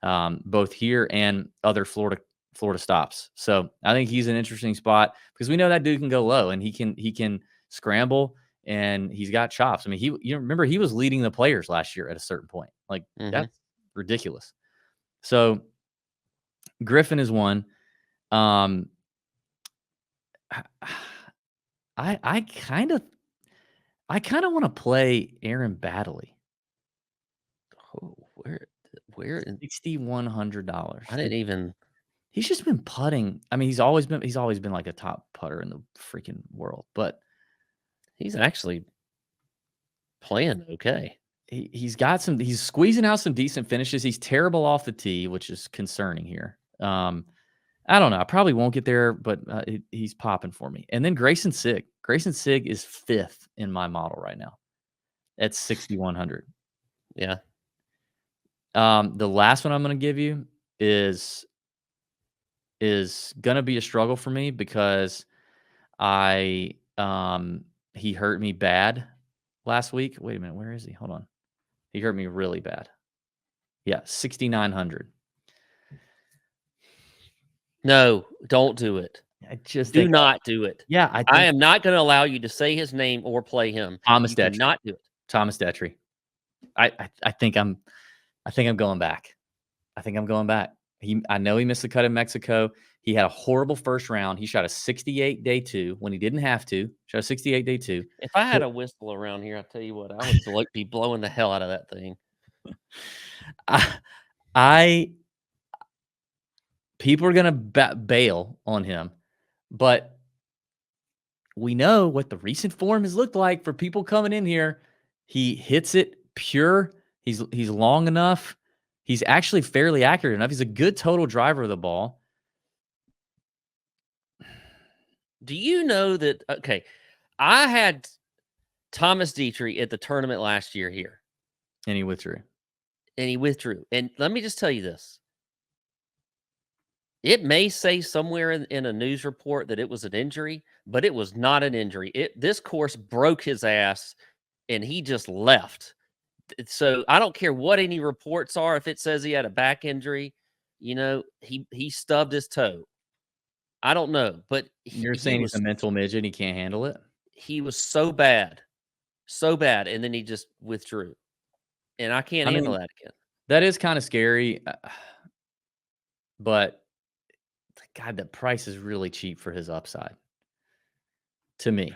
both here and other Florida stops. So I think he's an interesting spot because we know that dude can go low and he can scramble. And he's got chops. I mean, you remember he was leading the players last year at a certain point. Like, that's ridiculous. So Griffin is one. I kind of want to play Aaron Baddeley. Oh, where $6,100. I didn't even. He's just been putting. I mean, he's always been like a top putter in the freaking world, but he's actually playing okay. He's squeezing out some decent finishes. He's terrible off the tee, which is concerning here. I don't know. I probably won't get there, but he's popping for me. And then Grayson Sigg. Grayson Sigg is 5th in my model right now at 6,100. Yeah. The last one I'm going to give you is going to be a struggle for me because he hurt me bad last week. Wait a minute. Where is he? Hold on. He hurt me really bad. Yeah. 6,900. No, don't do it. I just do not do it. Yeah. I am not going to allow you to say his name or play him. Thomas Detry. Not do it. Thomas Detry. I think I'm going back. I think I'm going back. I know he missed the cut in Mexico. He had a horrible first round. He shot a 68 day 2 when he didn't have to. Shot a 68 day 2. If I had a whistle around here, I'll tell you what, I would be blowing the hell out of that thing. I people are gonna bail on him, but we know what the recent form has looked like for people coming in here. He hits it pure. He's long enough. He's actually fairly accurate enough. He's a good total driver of the ball. Do you know that? Okay, I had Thomas Dietrich at the tournament last year here, And he withdrew. And let me just tell you this. It may say somewhere in a news report that it was an injury, but it was not an injury. This course broke his ass, and he just left. So I don't care what any reports are. If it says he had a back injury, he stubbed his toe. I don't know, but You're saying he's a mental midget and he can't handle it? He was so bad, and then he just withdrew, and I can't handle that again. That is kind of scary, but God, the price is really cheap for his upside. To me.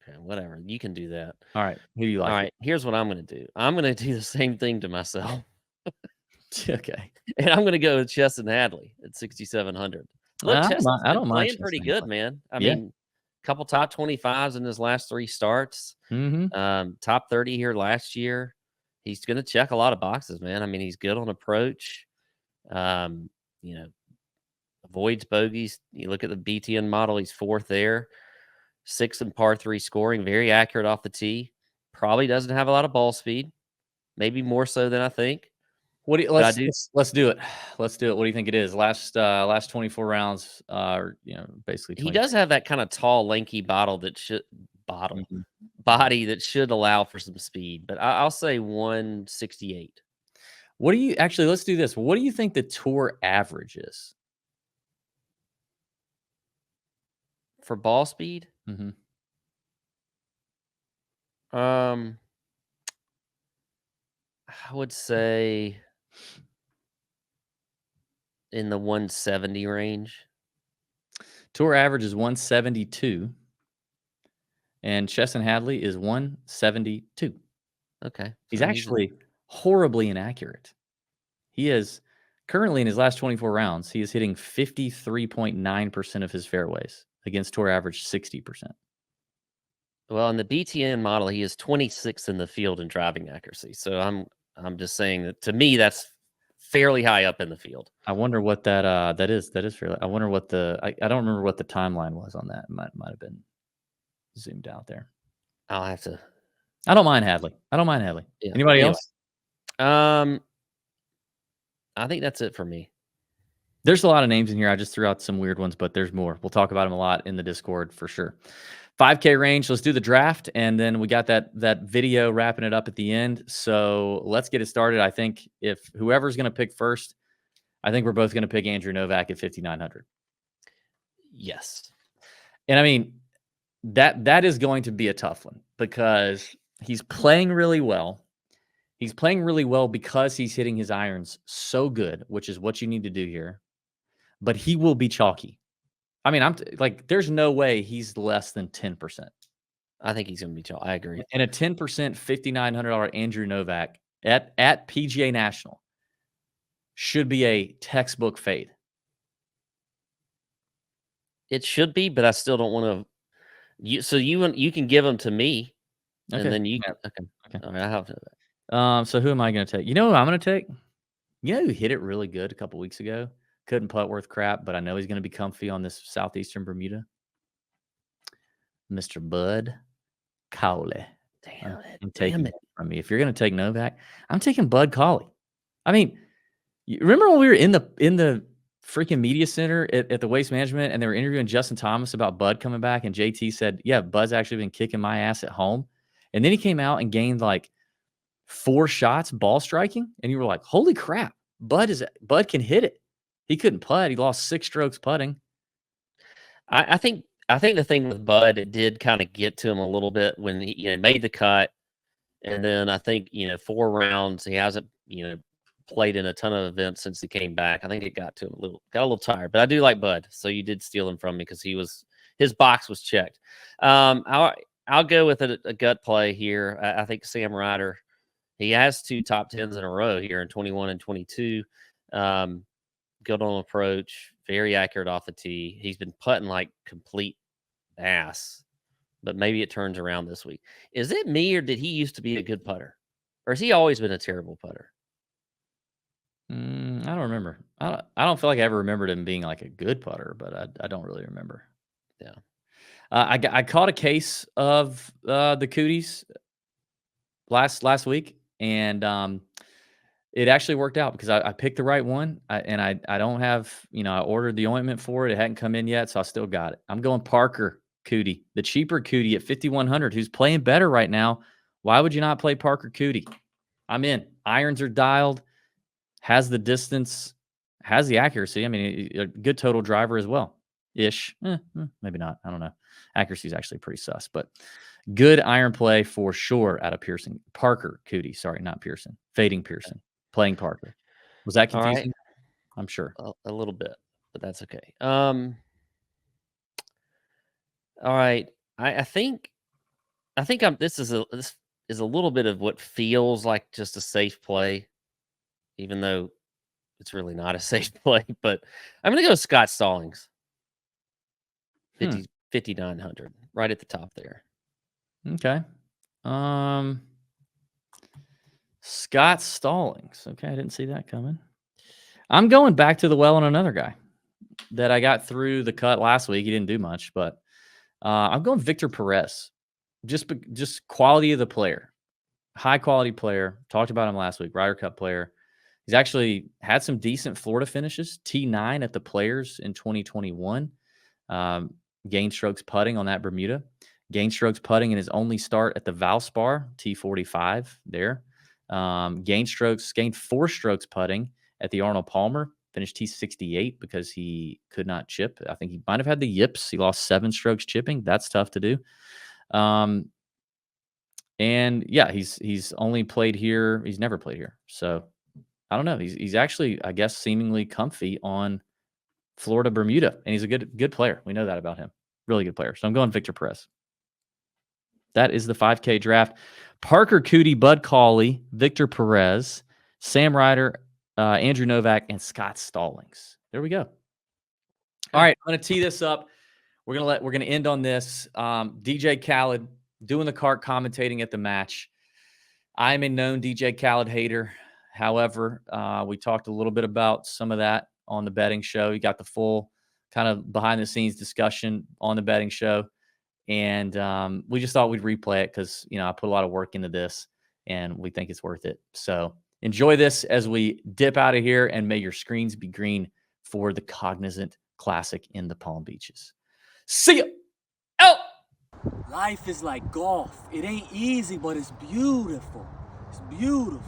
Okay, whatever. You can do that. All right. Who do you like? All right. Here's what I'm going to do. I'm going to do the same thing to myself. Okay. And I'm going to go with Chesson Hadley at 6,700. Look, Chesson's been playing pretty good, man. I mean, a couple top 25s in his last 3 starts. Top 30 here last year. He's going to check a lot of boxes, man. I mean, he's good on approach. Avoids bogeys. You look at the BTN model, he's 4th there. 6 in par 3 scoring, very accurate off the tee. Probably doesn't have a lot of ball speed, maybe more so than I think. Let's do it. Let's do it. What do you think it is? Last 24 rounds, basically. 20. He does have that kind of tall, lanky body that should allow for some speed, but I'll say 168. Let's do this. What do you think the tour average is? For ball speed? I would say in the 170 range. Tour average is 172. And Chesson Hadley is 172. Okay. He's actually horribly inaccurate. He is currently in his last 24 rounds, he is hitting 53.9% of his fairways against tour average 60%. Well, in the BTN model, he is 26th in the field in driving accuracy. So I'm just saying that to me, that's fairly high up in the field. I wonder what that is. That is fairly. I wonder what I don't remember what the timeline was on that. It might have been zoomed out there. I'll have to. I don't mind Hadley. Yeah. Anybody else? I think that's it for me. There's a lot of names in here. I just threw out some weird ones, but there's more. We'll talk about them a lot in the Discord for sure. 5K range. Let's do the draft, and then we got that video wrapping it up at the end. So let's get it started. I think if whoever's going to pick first, I think we're both going to pick Andrew Novak at 5,900. Yes, and I mean that is going to be a tough one because he's playing really well. He's playing really well because he's hitting his irons so good, which is what you need to do here. But he will be chalky. I mean, there's no way he's less than 10%. I think he's going to be chalky. I agree. And a 10% $5,900 Andrew Novak at PGA National should be a textbook fade. It should be, but I still don't want to. So you can give them to me, and then you can. Okay. All right, I have to. So who am I going to take? You know who I'm going to take? You know who hit it really good a couple weeks ago? Couldn't putt worth crap, but I know he's going to be comfy on this southeastern Bermuda. Mr. Bud Cauley. Damn it from me. If you're going to take Novak, I'm taking Bud Cauley. I mean, you remember when we were in the freaking media center at the Waste Management and they were interviewing Justin Thomas about Bud coming back, and JT said, yeah, Bud's actually been kicking my ass at home. And then he came out and gained like 4 shots ball striking, and you were like, holy crap, Bud can hit it. He couldn't putt. He lost 6 strokes putting. I think the thing with Bud, it did kind of get to him a little bit when he made the cut, and then I think 4 rounds he hasn't played in a ton of events since he came back. I think it got to him got a little tired. But I do like Bud, so you did steal him from me because his box was checked. I'll go with a gut play here. I think Sam Ryder. He has 2 top 10s in a row here in 21 and 22. Good on approach, very accurate off the tee. He's been putting like complete ass, but maybe it turns around this week. Is it me, or did he used to be a good putter? Or has he always been a terrible putter? I don't remember. I don't feel like I ever remembered him being like a good putter, but I don't really remember. Yeah. I caught a case of the cooties last week, and it actually worked out because I picked the right one, and I don't have, I ordered the ointment for it. It hadn't come in yet, so I still got it. I'm going Parker Cootie, the cheaper Cootie at 5,100, who's playing better right now. Why would you not play Parker Cootie? I'm in. Irons are dialed, has the distance, has the accuracy. I mean, a good total driver as well. Ish. Maybe not. I don't know. Accuracy is actually pretty sus, but good iron play for sure out of Pearson. Parker Cootie. Sorry, not Pearson. Fading Pearson. Playing Parker. Was that confusing? All right. I'm sure. A little bit, but that's okay. All right. I think this is a little bit of what feels like just a safe play, even though it's really not a safe play. But I'm gonna go Scott Stallings. 5,900, right at the top there. Okay. Scott Stallings. Okay, I didn't see that coming. I'm going back to the well on another guy that I got through the cut last week. He didn't do much, but I'm going Victor Perez. Just quality of the player. High quality player. Talked about him last week. Ryder Cup player. He's actually had some decent Florida finishes. T9 at the Players in 2021. Gained strokes putting on that Bermuda. Gained strokes putting in his only start at the Valspar, T45 there. Gained 4 strokes putting at the Arnold Palmer. Finished T68 because he could not chip. I think he might have had the yips. He lost 7 strokes chipping. That's tough to do. And yeah, he's only played here. He's never played here. So I don't know. He's actually, I guess, seemingly comfy on Florida, Bermuda, and he's a good player. We know that about him. Really good player. So I'm going Victor Perez. That is the 5K draft. Parker Cootie, Bud Cauley, Victor Perez, Sam Ryder, Andrew Novak, and Scott Stallings. There we go. All right, I'm going to tee this up. We're going to end on this. DJ Khaled doing the cart, commentating at the match. I'm a known DJ Khaled hater. However, we talked a little bit about some of that on the betting show. You got the full kind of behind the scenes discussion on the betting show. And we just thought we'd replay it because, I put a lot of work into this and we think it's worth it. So enjoy this as we dip out of here, and may your screens be green for the Cognizant Classic in the Palm Beaches. See ya. Out. Life is like golf. It ain't easy, but it's beautiful. It's beautiful.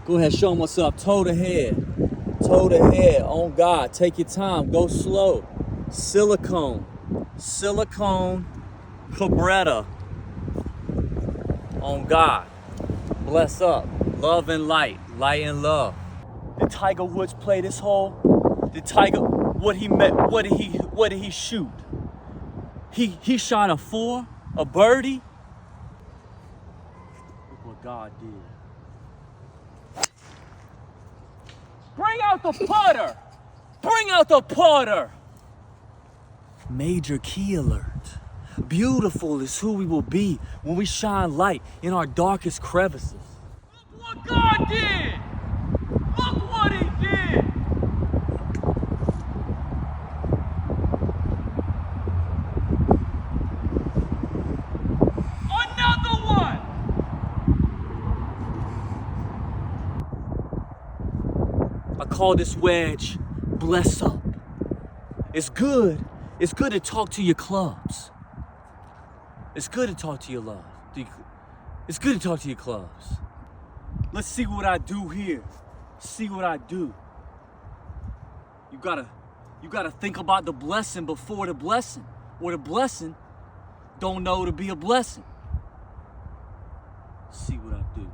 Go ahead, show them what's up. Toe to head. Toe to head. On God. Take your time. Go slow. Silicone. Cabretta. On God. Bless up. Love and light. Light and love. Did Tiger Woods play this hole? Did Tiger, what did he shoot? He shot a 4, a birdie. Look what God did. Bring out the putter! Bring out the putter! Major key alert. Beautiful is who we will be when we shine light in our darkest crevices. Look what God did! Look what he did! Another one! I call this wedge bless up. It's good. It's good to talk to your clubs. It's good to talk to your love. It's good to talk to your clubs. Let's see what I do here. See what I do. You gotta think about the blessing before the blessing, or the blessing don't know to be a blessing. See what I do.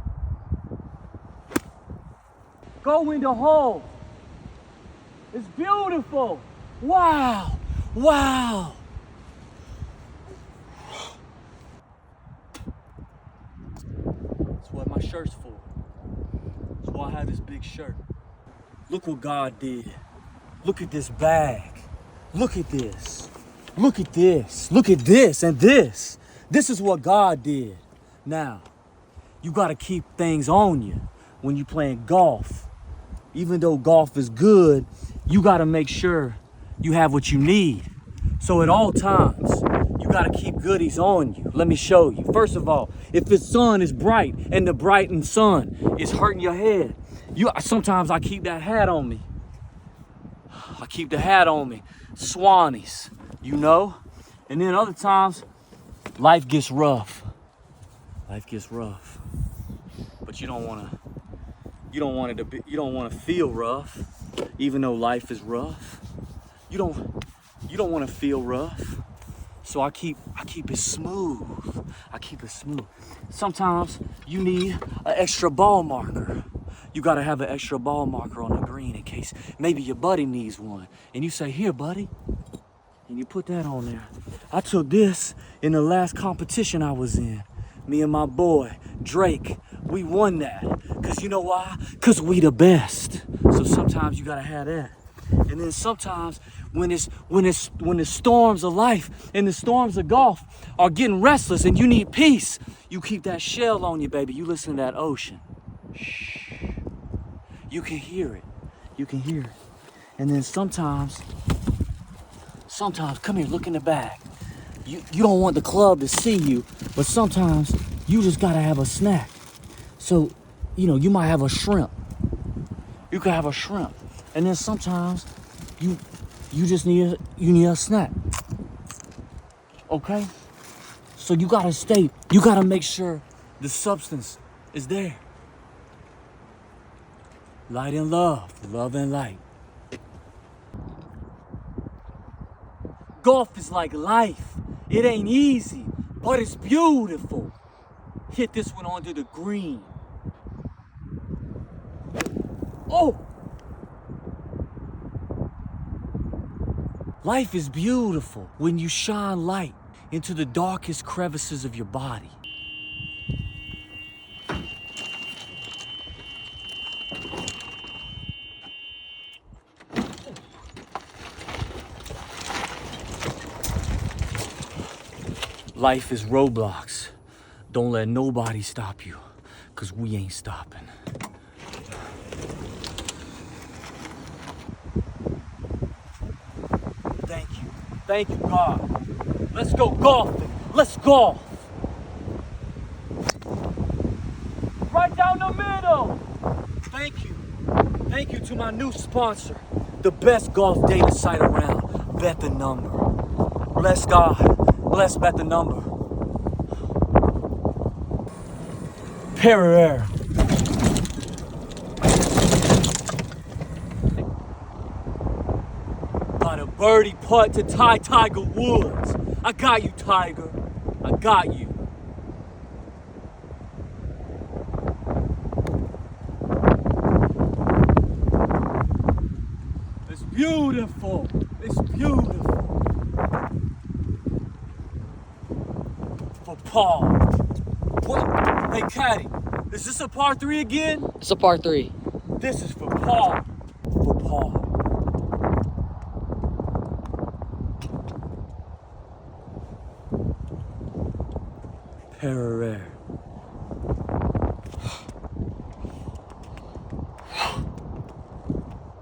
Go in the hole. It's beautiful. Wow. Wow. That's what my shirt's for. That's why I have this big shirt. Look what God did. Look at this bag. Look at this. Look at this. Look at this and this. This is what God did. Now, you gotta keep things on you when you're playing golf. Even though golf is good, you gotta make sure you have what you need. So at all times, you gotta keep goodies on you. Let me show you. First of all, if the sun is bright and the brightened sun is hurting your head, sometimes I keep that hat on me. I keep the hat on me. Swannies, you know? And then other times, life gets rough. Life gets rough. But you don't want to feel rough, even though life is rough. You don't want to feel rough. So I keep it smooth. I keep it smooth. Sometimes you need an extra ball marker. You gotta have an extra ball marker on the green in case maybe your buddy needs one. And you say, here, buddy. And you put that on there. I took this in the last competition I was in. Me and my boy, Drake, we won that. Cause you know why? Cause we the best. So sometimes you gotta have that. And then sometimes when the storms of life and the storms of golf are getting restless and you need peace, you keep that shell on you, baby. You listen to that ocean. Shh. You can hear it. You can hear it. And then sometimes, come here, look in the bag. You don't want the club to see you, but sometimes you just gotta have a snack. So, you might have a shrimp. You could have a shrimp. And then sometimes you just need a snack. Okay? So you gotta make sure the substance is there. Light and love, love and light. Golf is like life. It ain't easy, but it's beautiful. Hit this one onto the green. Oh! Life is beautiful when you shine light into the darkest crevices of your body. Life is Roblox. Don't let nobody stop you, cause we ain't stopping. Thank you, God. Let's go golfing. Let's golf. Right down the middle. Thank you. Thank you to my new sponsor, the best golf data site around, Bet the Number. Bless God. Bless Bet the Number. Perrier. Got a birdie putt to tie Tiger Woods. I got you, Tiger. I got you. It's beautiful. It's beautiful. For Paul. What? Hey, Caddy, is this a par 3 again? It's a par 3. This is for Paul. For Paul.